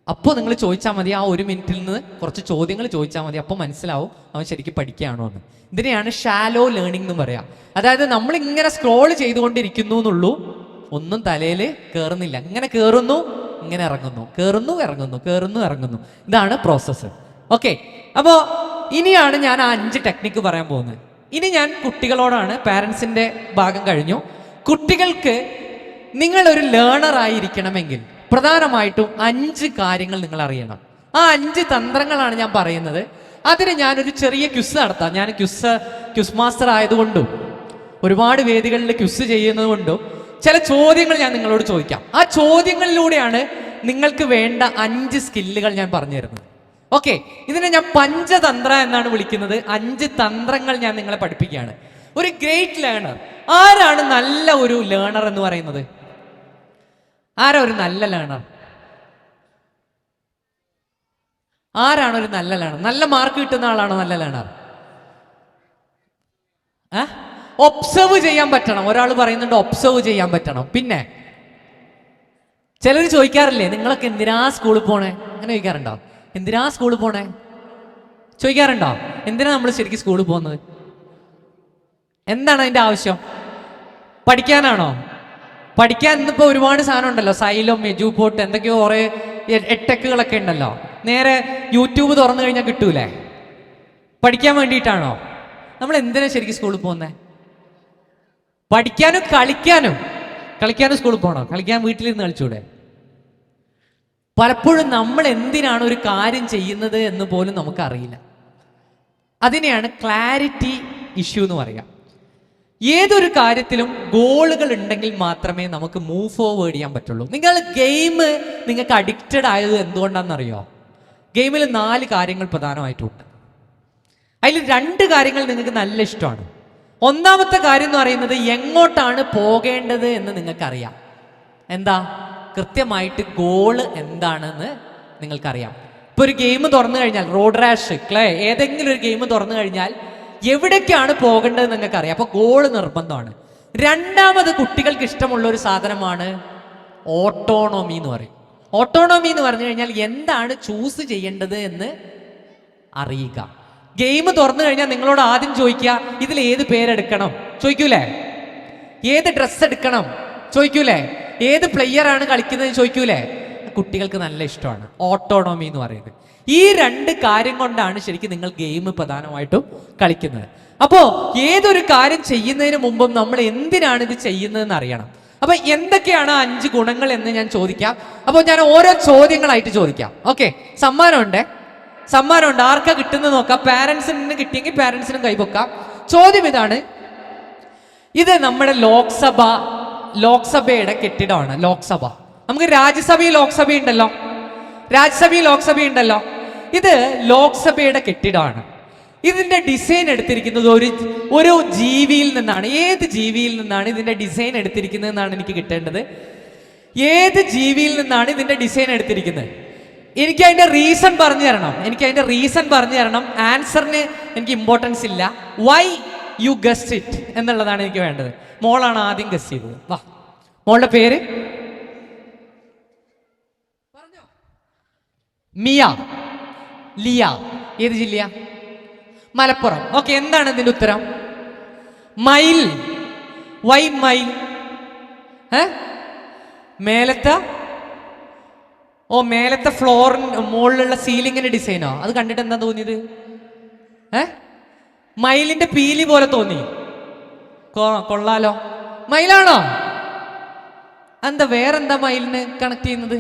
അപ്പോൾ നിങ്ങൾ ചോദിച്ചാൽ മതി, ആ 1 മിനിറ്റിൽ നിന്ന് കുറച്ച് ചോദ്യങ്ങൾ ചോദിച്ചാൽ മതി, അപ്പോൾ മനസ്സിലാവും അവൻ ശരിക്കും പഠിക്കുകയാണോ എന്ന്. ഇതിനെയാണ് ഷാലോ ലേണിംഗ് എന്ന് പറയാം. അതായത് നമ്മളിങ്ങനെ സ്ക്രോൾ ചെയ്തുകൊണ്ടിരിക്കുന്നു എന്നുള്ളൂ, ഒന്നും തലയിൽ കയറുന്നില്ല. ഇങ്ങനെ കയറുന്നു, ഇങ്ങനെ ഇറങ്ങുന്നു, കയറുന്നു ഇറങ്ങുന്നു. ഇതാണ് പ്രോസസ്സ്. ഓക്കെ, അപ്പോൾ ഇനിയാണ് ഞാൻ ആ 5 ടെക്നിക്ക് പറയാൻ പോകുന്നത്. ഇനി ഞാൻ കുട്ടികളോടാണ്. പാരൻസിന്റെ ഭാഗം കഴിഞ്ഞു. കുട്ടികൾക്ക് നിങ്ങളൊരു ലേണർ ആയിരിക്കണമെങ്കിൽ പ്രധാനമായിട്ടും 5 കാര്യങ്ങൾ നിങ്ങൾ അറിയണം. ആ 5 തന്ത്രങ്ങളാണ് ഞാൻ പറയുന്നത്. അതിന് ഞാനൊരു ചെറിയ ക്വിസ് നടത്താം. ഞാൻ ക്വിസ് മാസ്റ്റർ ആയതുകൊണ്ടും ഒരുപാട് വേദികളിൽ ക്വിസ് ചെയ്യുന്നത് കൊണ്ടും ചില ചോദ്യങ്ങൾ ഞാൻ നിങ്ങളോട് ചോദിക്കാം. ആ ചോദ്യങ്ങളിലൂടെയാണ് നിങ്ങൾക്ക് വേണ്ട 5 സ്കില്ലുകൾ ഞാൻ പറഞ്ഞു തരുന്നത്. ഓക്കെ, ഇതിനെ ഞാൻ പഞ്ചതന്ത്ര എന്നാണ് വിളിക്കുന്നത്. 5 തന്ത്രങ്ങൾ ഞാൻ നിങ്ങളെ പഠിപ്പിക്കുകയാണ്. ഒരു ഗ്രേറ്റ് ലേണർ. ആരാണ് നല്ല ഒരു ലേണർ എന്ന് പറയുന്നത്? ആരാ ഒരു നല്ല ലേണർ? ആരാണ് ഒരു നല്ല ലേണർ? നല്ല മാർക്ക് കിട്ടുന്ന ആളാണോ നല്ല ലേണർ? ഒബ്സർവ് ചെയ്യാൻ പറ്റണം. ഒരാൾ പറയുന്നുണ്ട് ഒബ്സർവ് ചെയ്യാൻ പറ്റണം. പിന്നെ ചിലർ ചോദിക്കാറില്ലേ, നിങ്ങളൊക്കെ എന്തിനാ സ്കൂളിൽ പോണേ? അങ്ങനെ ചോദിക്കാറുണ്ടോ? എന്തിനാ സ്കൂളിൽ പോണേ ചോദിക്കാറുണ്ടോ? എന്തിനാ നമ്മൾ ശരിക്കും സ്കൂളിൽ പോകുന്നത്? എന്താണ് അതിന്റെ ആവശ്യം? പഠിക്കാനാണോ? പഠിക്കാൻ ഇന്നിപ്പോൾ ഒരുപാട് സാധനം ഉണ്ടല്ലോ, സൈലം, എജുപോർട്ട്, എന്തൊക്കെയോ കുറേ എട്ടെക്കുകളൊക്കെ ഉണ്ടല്ലോ. നേരെ യൂട്യൂബ് തുറന്നു കഴിഞ്ഞാൽ കിട്ടൂലേ? പഠിക്കാൻ വേണ്ടിയിട്ടാണോ? നമ്മൾ എന്തിനാ ശരിക്കും സ്കൂളിൽ പോകുന്നത്? പഠിക്കാനും കളിക്കാനും സ്കൂളിൽ പോകണം. കളിക്കാൻ വീട്ടിലിരുന്ന് കളിച്ചൂടെ? പലപ്പോഴും നമ്മൾ എന്തിനാണ് ഒരു കാര്യം ചെയ്യുന്നത് എന്ന് പോലും നമുക്കറിയില്ല. അതിനെയാണ് ക്ലാരിറ്റി ഇഷ്യൂ എന്ന് പറയുക. ഏതൊരു കാര്യത്തിലും ഗോളുകൾ ഉണ്ടെങ്കിൽ മാത്രമേ നമുക്ക് മൂവ് ഫോർവേഡ് ചെയ്യാൻ പറ്റുള്ളൂ. നിങ്ങൾ ഗെയിം നിങ്ങൾക്ക് അഡിക്റ്റഡ് ആയത് എന്തുകൊണ്ടാണെന്നറിയോ? ഗെയിമിൽ 4 കാര്യങ്ങൾ പ്രധാനമായിട്ടുണ്ട്. അതിൽ 2 കാര്യങ്ങൾ നിങ്ങൾക്ക് നല്ല ഇഷ്ടമാണ്. ഒന്നാമത്തെ കാര്യം എന്ന് പറയുന്നത് എങ്ങോട്ടാണ് പോകേണ്ടത് എന്ന് നിങ്ങൾക്കറിയാം. എന്താ? കൃത്യമായിട്ട് ഗോള് എന്താണെന്ന് നിങ്ങൾക്കറിയാം. ഇപ്പൊ ഒരു ഗെയിം തുറന്നു കഴിഞ്ഞാൽ, റോഡ് റാഷ്, ക്ലേ, ഏതെങ്കിലും ഒരു ഗെയിം തുറന്നു കഴിഞ്ഞാൽ എവിടേക്കാണ് പോകേണ്ടത് നിങ്ങൾക്കറിയാം. അപ്പൊ ഗോള് നിർബന്ധമാണ്. രണ്ടാമത് കുട്ടികൾക്ക് ഇഷ്ടമുള്ള ഒരു സാധനമാണ് ഓട്ടോണോമി എന്ന് പറയും. ഓട്ടോണോമി എന്ന് പറഞ്ഞു കഴിഞ്ഞാൽ എന്താണ് ചൂസ് ചെയ്യേണ്ടത് എന്ന് അറിയുക. ഗെയിം തുറന്നു കഴിഞ്ഞാൽ നിങ്ങളോട് ആദ്യം ചോദിക്കുക, ഇതിൽ ഏത് പേരെടുക്കണം ചോദിക്കൂലേ? ഏത് ഡ്രസ്സ് എടുക്കണം ചോദിക്കൂലേ? ഏത് പ്ലെയർ ആണ് കളിക്കുന്നത് ചോദിക്കൂലേ? കുട്ടികൾക്ക് നല്ല ഇഷ്ടമാണ് ഓട്ടോണോമി എന്ന് പറയുന്നത്. ഈ 2 കാര്യം കൊണ്ടാണ് ശരിക്കും നിങ്ങൾ ഗെയിം പ്രധാനമായിട്ടും കളിക്കുന്നത്. അപ്പോൾ ഏതൊരു കാര്യം ചെയ്യുന്നതിന് മുമ്പും നമ്മൾ എന്തിനാണ് ഇത് ചെയ്യുന്നതെന്ന് അറിയണം. അപ്പൊ എന്തൊക്കെയാണ് 5 ഗുണങ്ങൾ എന്ന് ഞാൻ ചോദിക്കാം. അപ്പോൾ ഞാൻ ഓരോ ചോദ്യങ്ങളായിട്ട് ചോദിക്കാം. ഓക്കെ, സമ്മാനമുണ്ട്. ആർക്കാ കിട്ടുന്നത് നോക്കാം. പാരന്റ്സിന് കിട്ടിയെങ്കിൽ പാരന്റ്സിനും കൈപൊക്കാം. ചോദ്യം ഇതാണ്. ഇത് നമ്മുടെ ലോക്സഭയുടെ കെട്ടിടമാണ്. ലോക്സഭ, നമുക്ക് രാജ്യസഭയും ലോക്സഭയും ഉണ്ടല്ലോ. ഇത് ലോക്സഭയുടെ കെട്ടിടമാണ്. ഇതിന്റെ ഡിസൈൻ എടുത്തിരിക്കുന്നത് ഒരു ജീവിയിൽ നിന്നാണ്. ഏത് ജീവിയിൽ നിന്നാണ് ഇതിന്റെ ഡിസൈൻ എടുത്തിരിക്കുന്നത് എന്നാണ് എനിക്ക് കിട്ടേണ്ടത്. ഏത് ജീവിയിൽ നിന്നാണ് ഇതിന്റെ ഡിസൈൻ എടുത്തിരിക്കുന്നത്? എനിക്ക് അതിന്റെ റീസൺ പറഞ്ഞു തരണം. ആൻസറിന് എനിക്ക് ഇമ്പോർട്ടൻസ് ഇല്ല. വൈ യു ഗസ്റ്റ് ഇറ്റ് എന്നുള്ളതാണ് എനിക്ക് വേണ്ടത്. മോളാണ് ആദ്യം ഗസ്റ്റ് ചെയ്തത്. വാ, മോളുടെ പേര്? മിയ, ലിയ. ഏത് ജില്ലയാ? മലപ്പുറം. ഓക്കെ, എന്താണ് ഇതിന്റെ ഉത്തരം? മയിൽ. വൈ മയിൽ? മേലത്തെ ഫ്ലോറിന് മുകളിലുള്ള സീലിങ്ങിന്റെ ഡിസൈനോ? അത് കണ്ടിട്ട് എന്താ തോന്നിയത്? മയിലിന്റെ പീലി പോലെ തോന്നി. കൊള്ളാലോ. മയിലാണോ? എന്താ വേറെന്താ മയിലിന് കണക്ട് ചെയ്യുന്നത്?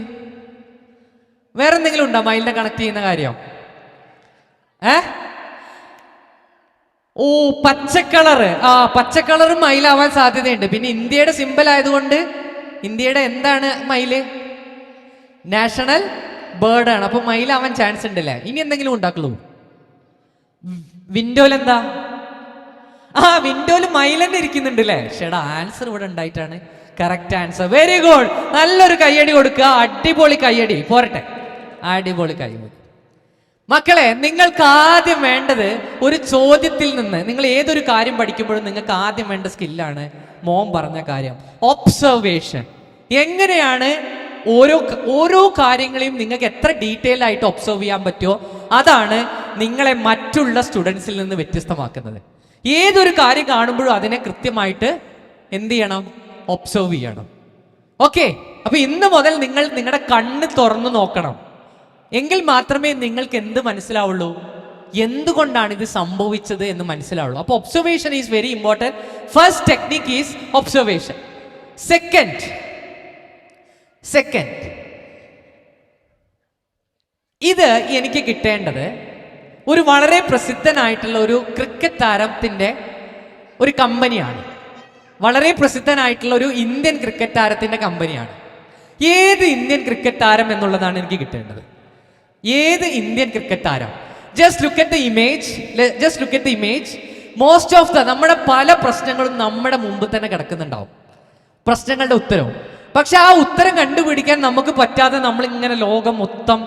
വേറെന്തെങ്കിലും ഉണ്ടോ മയിലിനെ കണക്ട് ചെയ്യുന്ന കാര്യം? ഓ, പച്ചക്കളറ്. പച്ചക്കളറ് മയിലാവാൻ സാധ്യതയുണ്ട്. പിന്നെ ഇന്ത്യയുടെ സിമ്പൽ ആയതുകൊണ്ട് ഇന്ത്യയുടെ എന്താണ് മയില്? നാഷണൽ ബേർഡാണ്. അപ്പൊ മയിലാവാൻ ചാൻസ് ഉണ്ടല്ലേ. ഇനി എന്തെങ്കിലും ഉണ്ടാക്കുള്ളൂ? വിൻഡോയിലെന്താ? വിൻഡോയില് മയിൽ തന്നെ ഇരിക്കുന്നുണ്ട് അല്ലേ? ഷെടാ, ആൻസർ ഇവിടെ ഉണ്ടായിട്ടാണ് കറക്റ്റ് ആൻസർ. Very good. നല്ലൊരു കയ്യടി കൊടുക്കുക. അടിപൊളി കയ്യടി. പോരട്ടെ, അടിപൊളി കയ്യടി. മക്കളെ, നിങ്ങൾക്ക് ആദ്യം വേണ്ടത് ഒരു ചോദ്യത്തിൽ നിന്ന്, നിങ്ങൾ ഏതൊരു കാര്യം പഠിക്കുമ്പോഴും നിങ്ങൾക്ക് ആദ്യം വേണ്ട സ്കില്ലാണ് മോൻ പറഞ്ഞ കാര്യം, ഒബ്സർവേഷൻ. എങ്ങനെയാണ് ഓരോ കാര്യങ്ങളെയും നിങ്ങൾക്ക് എത്ര ഡീറ്റെയിൽ ആയിട്ട് ഒബ്സർവ് ചെയ്യാൻ പറ്റുമോ അതാണ് നിങ്ങളെ മറ്റുള്ള സ്റ്റുഡൻസിൽ നിന്ന് വ്യത്യസ്തമാക്കുന്നത്. ഏതൊരു കാര്യം കാണുമ്പോഴും അതിനെ കൃത്യമായിട്ട് എന്ത് ചെയ്യണം? ഒബ്സർവ് ചെയ്യണം. ഓക്കെ, അപ്പൊ ഇന്ന് മുതൽ നിങ്ങൾ നിങ്ങളുടെ കണ്ണ് തുറന്നു നോക്കണം. എങ്കിൽ മാത്രമേ നിങ്ങൾക്ക് എന്ത് മനസ്സിലാവുള്ളൂ? എന്തുകൊണ്ടാണ് ഇത് സംഭവിച്ചത് എന്ന് മനസ്സിലാവുള്ളൂ. അപ്പൊ observation is very important. First technique is observation. Second, ഇത് എനിക്ക് കിട്ടേണ്ടത് ഒരു വളരെ പ്രസിദ്ധനായിട്ടുള്ള ഒരു ക്രിക്കറ്റ് താരത്തിന്റെ ഒരു കമ്പനിയാണ്. വളരെ പ്രസിദ്ധനായിട്ടുള്ള ഒരു ഇന്ത്യൻ ക്രിക്കറ്റ് താരത്തിന്റെ കമ്പനിയാണ്. ഏത് ഇന്ത്യൻ ക്രിക്കറ്റ് താരം എന്നുള്ളതാണ് എനിക്ക് കിട്ടേണ്ടത്. ഏത് ഇന്ത്യൻ ക്രിക്കറ്റ് താരം? Just look at the image. Most of നമ്മുടെ പല പ്രശ്നങ്ങളും നമ്മുടെ മുമ്പ് തന്നെ കിടക്കുന്നുണ്ടാവും, പ്രശ്നങ്ങളുടെ ഉത്തരവും. പക്ഷെ ആ ഉത്തരം കണ്ടുപിടിക്കാൻ നമുക്ക് പറ്റാതെ നമ്മൾ ഇങ്ങനെ ലോകം മൊത്തം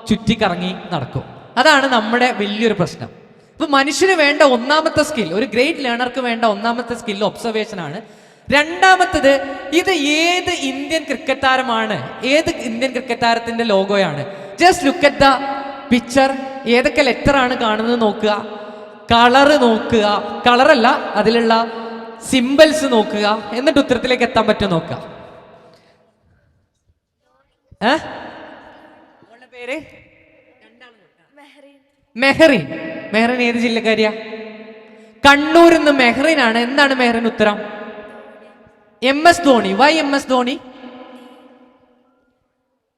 ചുറ്റിക്കറങ്ങി നടക്കും. അതാണ് നമ്മുടെ വലിയൊരു പ്രശ്നം. ഇപ്പൊ മനുഷ്യന് വേണ്ട ഒന്നാമത്തെ സ്കിൽ, ഒരു ഗ്രേറ്റ് ലേണർക്ക് വേണ്ട ഒന്നാമത്തെ സ്കിൽ ഒബ്സർവേഷൻ ആണ്. രണ്ടാമത്തത്, ഇത് ഏത് ഇന്ത്യൻ ക്രിക്കറ്റ് താരമാണ്, ഏത് ഇന്ത്യൻ ക്രിക്കറ്റ് താരത്തിന്റെ ലോഗോയാണ്? Just look at the picture. ഏതൊക്കെ ലെറ്റർ ആണ് കാണുന്നത് നോക്കുക, കളറ് നോക്കുക, കളറല്ല അതിലുള്ള സിംബൽസ് നോക്കുക, എന്നിട്ട് ഉത്തരത്തിലേക്ക് എത്താൻ പറ്റുമോ നോക്കുക. പേര് മെഹറിൻ. മെഹറിൻ ഏത് ജില്ലക്കാരിയാ? കണ്ണൂരിൽ നിന്ന് മെഹറിൻ ആണ്. എന്താണ് മെഹറിൻ ഉത്തരം? MS Dhoni. Why MS Dhoni?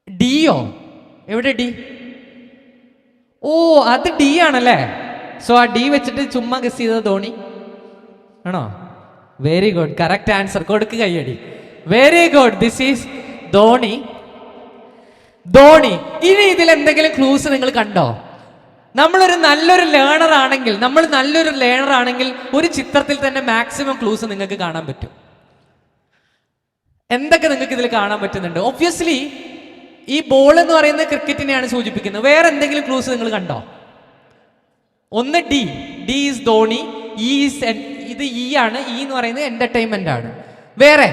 ഡിയോ? എവിടെ ഡി? ഓ, അത് ഡി ആണല്ലേ. സോ ആ ഡി വെച്ചിട്ട് ചുമ്മാ ഗസ് ചെയ്തത് ധോണി ആണോ? Very good, correct answer. കൊടുക്ക് കയ്യടി. Very good, this is Dhoni. Dhoni. ഇനി ഇതിൽ എന്തെങ്കിലും ക്ലൂസ് നിങ്ങൾ കണ്ടോ? നമ്മളൊരു നല്ലൊരു ലേണർ ആണെങ്കിൽ ഒരു ചിത്രത്തിൽ തന്നെ മാക്സിമം ക്ലൂസ് നിങ്ങൾക്ക് കാണാൻ പറ്റും. എന്തൊക്കെ നിങ്ങൾക്ക് ഇതിൽ കാണാൻ പറ്റുന്നുണ്ട്? ഒബ്വിയസ്ലി ഈ ബോൾ എന്ന് പറയുന്നത് ക്രിക്കറ്റിനെയാണ് സൂചിപ്പിക്കുന്നത്. വേറെ എന്തെങ്കിലും ക്ലൂസ് നിങ്ങൾ കണ്ടോ? ഒന്ന് ഡി ഈസ് ധോണി, ഇത് ഇ ആണ്. ഇ എന്ന് പറയുന്നത് എന്റർടൈൻമെന്റ് ആണ്. വേറെ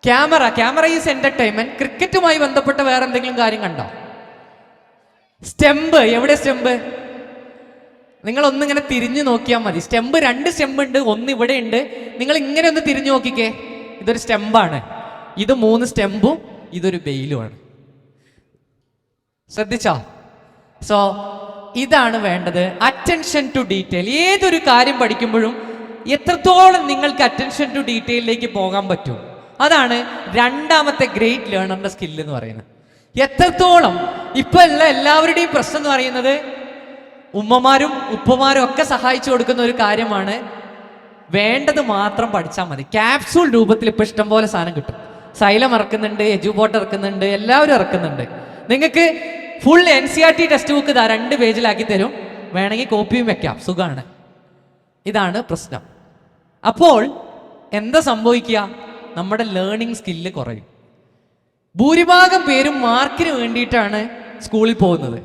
ക്യാമറ ഈസ് എന്റർടൈൻമെന്റ്. ക്രിക്കറ്റുമായി ബന്ധപ്പെട്ട വേറെ എന്തെങ്കിലും കാര്യം കണ്ടോ? സ്റ്റെമ്പ്. എവിടെ സ്റ്റെമ്പ്? നിങ്ങൾ ഒന്നിങ്ങനെ തിരിഞ്ഞു നോക്കിയാൽ മതി. സ്റ്റെമ്പ്, 2 സ്റ്റെമ്പ് ഉണ്ട്, ഒന്ന് ഇവിടെ ഉണ്ട്. നിങ്ങൾ ഇങ്ങനെ ഒന്ന് തിരിഞ്ഞു നോക്കിക്കേ. ഇതൊരു സ്റ്റെമ്പാണ്, ഇത് 3 സ്റ്റെമ്പും, ഇതൊരു ബെയിലുമാണ്. ശ്രദ്ധിച്ചോ? സോ ഇതാണ് വേണ്ടത്, അറ്റൻഷൻ ടു ഡീറ്റെയിൽ. ഏതൊരു കാര്യം പഠിക്കുമ്പോഴും എത്രത്തോളം നിങ്ങൾക്ക് അറ്റൻഷൻ ടു ഡീറ്റെയിലേക്ക് പോകാൻ പറ്റും, അതാണ് രണ്ടാമത്തെ ഗ്രേറ്റ് ലേണറിന്റെ സ്കിൽ എന്ന് പറയുന്നത്. എത്രത്തോളം ഇപ്പൊ ഉള്ള എല്ലാവരുടെയും പ്രശ്നം എന്ന് പറയുന്നത് ഉമ്മമാരും ഉപ്പമാരും ഒക്കെ സഹായിച്ചു കൊടുക്കുന്ന ഒരു കാര്യമാണ്. വേണ്ടത് മാത്രം പഠിച്ചാൽ മതി. ക്യാപ്സൂൾ രൂപത്തിൽ ഇപ്പൊ ഇഷ്ടംപോലെ സാധനം കിട്ടും. സൈലം ഇറക്കുന്നുണ്ട്, എജുബോട്ട് ഇറക്കുന്നുണ്ട്, എല്ലാവരും ഇറക്കുന്നുണ്ട്. നിങ്ങൾക്ക് ഫുൾ NCERT ടെക്സ്റ്റ് ബുക്ക് 2 പേജിലാക്കി തരും. വേണമെങ്കിൽ കോപ്പിയും വെക്കാം, സുഖമാണ്. ഇതാണ് പ്രശ്നം. അപ്പോൾ എന്താ സംഭവിക്കുക? നമ്മുടെ ലേണിംഗ് സ്കില്ല് കുറയും. ഭൂരിഭാഗം പേരും മാർക്കിന് വേണ്ടിയിട്ടാണ് സ്കൂളിൽ പോകുന്നത്.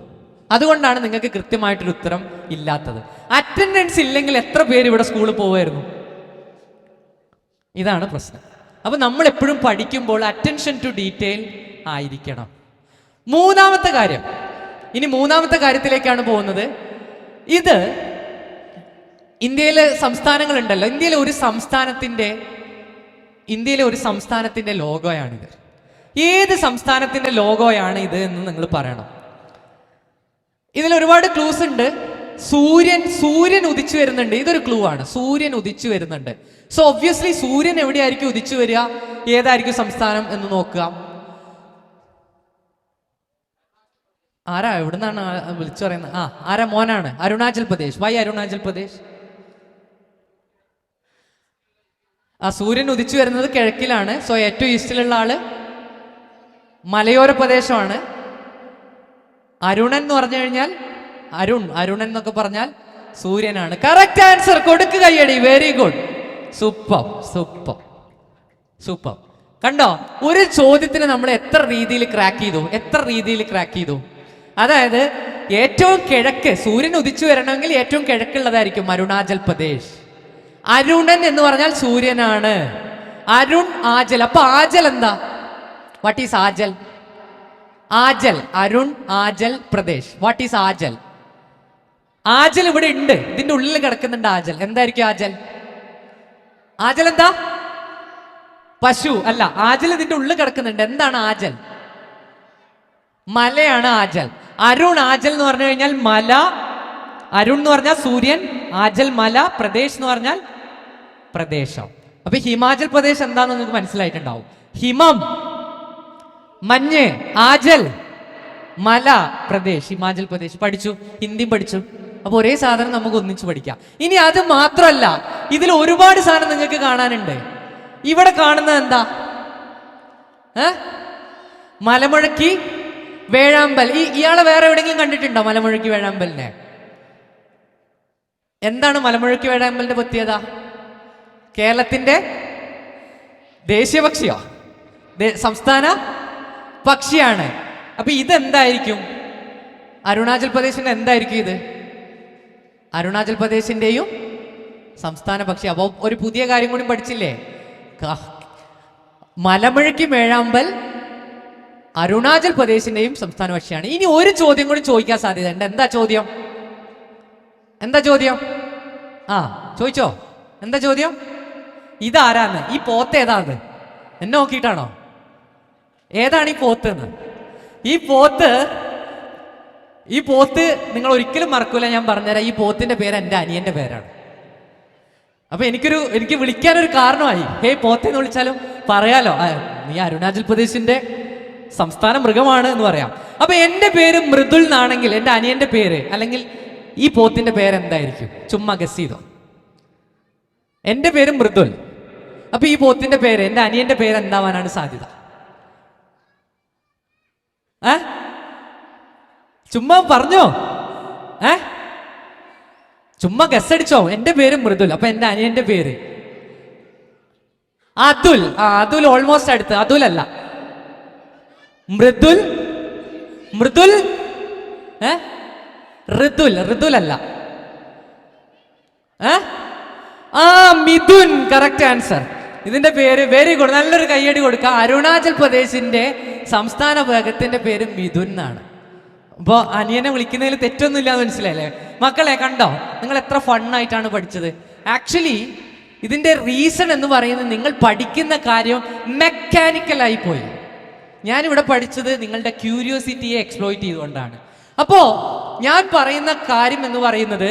അതുകൊണ്ടാണ് നിങ്ങൾക്ക് കൃത്യമായിട്ടൊരു ഉത്തരം ഇല്ലാത്തത്. അറ്റൻഡൻസ് ഇല്ലെങ്കിൽ എത്ര പേര് ഇവിടെ സ്കൂളിൽ പോവായിരുന്നു? ഇതാണ് പ്രശ്നം. അപ്പൊ നമ്മൾ എപ്പോഴും പഠിക്കുമ്പോൾ അറ്റൻഷൻ ടു ഡീറ്റെയിൽ ആയിരിക്കണം. മൂന്നാമത്തെ കാര്യത്തിലേക്കാണ് പോകുന്നത്. ഇത് ഇന്ത്യയിലെ സംസ്ഥാനങ്ങളുണ്ടല്ലോ, ഇന്ത്യയിലെ ഒരു സംസ്ഥാനത്തിന്റെ ലോഗോയാണിത്. ഏത് സംസ്ഥാനത്തിന്റെ ലോഗോയാണ് ഇത് എന്ന് നിങ്ങൾ പറയണം. ഇതിൽ ഒരുപാട് ക്ലൂസ് ഉണ്ട്. സൂര്യൻ ഉദിച്ചു വരുന്നുണ്ട്, ഇതൊരു ക്ലൂ ആണ്. സൂര്യൻ ഉദിച്ചു വരുന്നുണ്ട്. സോ ഒബ്വിയസ്ലി സൂര്യൻ എവിടെയായിരിക്കും ഉദിച്ചു വരിക, ഏതായിരിക്കും സംസ്ഥാനം എന്ന് നോക്കുക. ആരാ എവിടുന്നാണ് വിളിച്ചു പറയുന്നത്? ആരാ മോനാണ്? അരുണാചൽ പ്രദേശ്. വൈ അരുണാചൽ പ്രദേശ്? സൂര്യൻ ഉദിച്ചു വരുന്നത് കിഴക്കിലാണ്. സോ ഏറ്റവും ഈസ്റ്റിലുള്ള ആള് മലയോര പ്രദേശമാണ്. അരുണൻ എന്ന് പറഞ്ഞു കഴിഞ്ഞാൽ അരുണൻ എന്നൊക്കെ പറഞ്ഞാൽ സൂര്യനാണ്. Correct answer. കൊടുക്കുക കയ്യടി. Very good, super. കണ്ടോ, ഒരു ചോദ്യത്തിന് നമ്മൾ എത്ര രീതിയിൽ ക്രാക്ക് ചെയ്തു. അതായത് ഏറ്റവും കിഴക്ക് സൂര്യൻ ഉദിച്ചു വരണമെങ്കിൽ ഏറ്റവും കിഴക്കുള്ളതായിരിക്കും അരുണാചൽ പ്രദേശ്. അരുണൻ എന്ന് പറഞ്ഞാൽ സൂര്യനാണ്. ആജൽ. അപ്പൊ ആജൽ എന്താ? വാട്ട് ഈസ് ആജൽ? Arunachal Pradesh. What is ആജൽ? ആജൽ ഇവിടെ ഉണ്ട്, ഇതിന്റെ ഉള്ളിൽ കിടക്കുന്നുണ്ട് ആജൽ. എന്തായിരിക്കും ആജൽ എന്താ? പശു അല്ല, ആജൽ ഇതിന്റെ ഉള്ളിൽ കിടക്കുന്നുണ്ട്. എന്താണ് ആജൽ? മലയാണ് ആജൽ. അരുൺ ആജൽ എന്ന് പറഞ്ഞു കഴിഞ്ഞാൽ മല. അരുൺ എന്ന് പറഞ്ഞാൽ സൂര്യൻ, ആജൽ മല, പ്രദേശ് എന്ന് പറഞ്ഞാൽ പ്രദേശം. അപ്പൊ ഹിമാചൽ പ്രദേശ് എന്താന്ന് നിങ്ങൾക്ക് മനസ്സിലായിട്ടുണ്ടാവും. ഹിമം മഞ്ഞ്, ആജൽ മല, പ്രദേശ്. ഹിമാചൽ പ്രദേശ് പഠിച്ചു, ഹിന്ദിയും പഠിച്ചു. അപ്പൊ ഒരേ സാധനം നമുക്ക് ഒന്നിച്ചു പഠിക്കാം. ഇനി അത് മാത്രമല്ല, ഇതിൽ ഒരുപാട് സാധനം നിങ്ങൾക്ക് കാണാനുണ്ട്. ഇവിടെ കാണുന്നത് എന്താ? മലമുഴക്കി വേഴാമ്പൽ. ഇയാളെ വേറെ എവിടെയെങ്കിലും കണ്ടിട്ടുണ്ടോ മലമുഴക്കി വേഴാമ്പലിനെ? എന്താണ് മലമുഴക്കി വേഴാമ്പലിന്റെ പ്രത്യേകത? കേരളത്തിന്റെ ദേശീയ പക്ഷിയോ? സംസ്ഥാന പക്ഷിയാണ്. അപ്പൊ ഇതെന്തായിരിക്കും? അരുണാചൽ പ്രദേശിന്റെ എന്തായിരിക്കും ഇത്? അരുണാചൽ പ്രദേശിന്റെയും സംസ്ഥാന പക്ഷി. അപ്പോൾ ഒരു പുതിയ കാര്യം കൂടി പഠിച്ചില്ലേ? മലമുഴക്കി വേഴാമ്പൽ അരുണാചൽ പ്രദേശിന്റെയും സംസ്ഥാന പക്ഷിയാണ്. ഇനി ഒരു ചോദ്യം കൂടി ചോദിക്കാൻ സാധ്യതയുണ്ട്. എന്താ ചോദ്യം? ചോദിച്ചോ. എന്താ ചോദ്യം? ഇതാരാന്ന്? ഈ പോത്ത് ഏതാന്ന്? എന്നെ നോക്കിയിട്ടാണോ? ഏതാണ് ഈ പോത്ത് എന്ന്? ഈ പോത്ത് നിങ്ങൾ ഒരിക്കലും മറക്കൂല. ഞാൻ പറഞ്ഞുതരാം. ഈ പോത്തിന്റെ പേര് എൻ്റെ അനിയന്റെ പേരാണ്. അപ്പൊ എനിക്ക് വിളിക്കാനൊരു കാരണമായി. ഹേ പോത്തേന്ന് വിളിച്ചാലും പറയാലോ, നീ അരുണാചൽ പ്രദേശിന്റെ സംസ്ഥാന മൃഗമാണ് എന്ന് പറയാം. അപ്പൊ എൻ്റെ പേര് മൃദുൽ എന്നാണെങ്കിൽ എൻ്റെ അനിയന്റെ പേര് അല്ലെങ്കിൽ ഈ പോത്തിന്റെ പേര് എന്തായിരിക്കും? ചുമ്മാ ഗസ് ചെയ്തോ. എൻ്റെ പേര് മൃദുൽ, അപ്പൊ ഈ പോത്തിന്റെ പേര്, എൻ്റെ അനിയന്റെ പേര് എന്താവാനാണ് സാധ്യത? ചുമ്മാ പറഞ്ഞോ, ചുമ്മാ ഗസ് അടിച്ചോ. എൻ്റെ പേര് മൃദുൽ, അപ്പൊ എൻ്റെ അനിയന്റെ പേര് അതുൽ. അതുൽ ഓൾമോസ്റ്റ് അടുത്ത്. അതുൽ അല്ല, മൃദുൽ. മൃദുൽ ഋതുൽ. ഋതുൽ അല്ല. മിഥുൻ. Correct answer. ഇതിന്റെ പേര് വെരി ഗുഡ്. നല്ലൊരു കയ്യടി കൊടുക്കാം. അരുണാചൽ പ്രദേശിന്റെ സംസ്ഥാന ഭാഗത്തിന്റെ പേര് മിഥുൻ എന്നാണ്. അപ്പോൾ അനിയനെ വിളിക്കുന്നതിൽ തെറ്റൊന്നുമില്ല എന്ന് മനസ്സിലായില്ലേ മക്കളെ? കണ്ടോ നിങ്ങൾ എത്ര ഫണ്ണായിട്ടാണ് പഠിച്ചത്? ആക്ച്വലി ഇതിന്റെ റീസൺ എന്ന് പറയുന്നത് നിങ്ങൾ പഠിക്കുന്ന കാര്യം മെക്കാനിക്കലായി പോയി. ഞാനിവിടെ പഠിച്ചത് നിങ്ങളുടെ ക്യൂരിയോസിറ്റിയെ എക്സ്പ്ലോയിറ്റ് ചെയ്തുകൊണ്ടാണ്. അപ്പോ ഞാൻ പറയുന്ന കാര്യം എന്ന് പറയുന്നത്,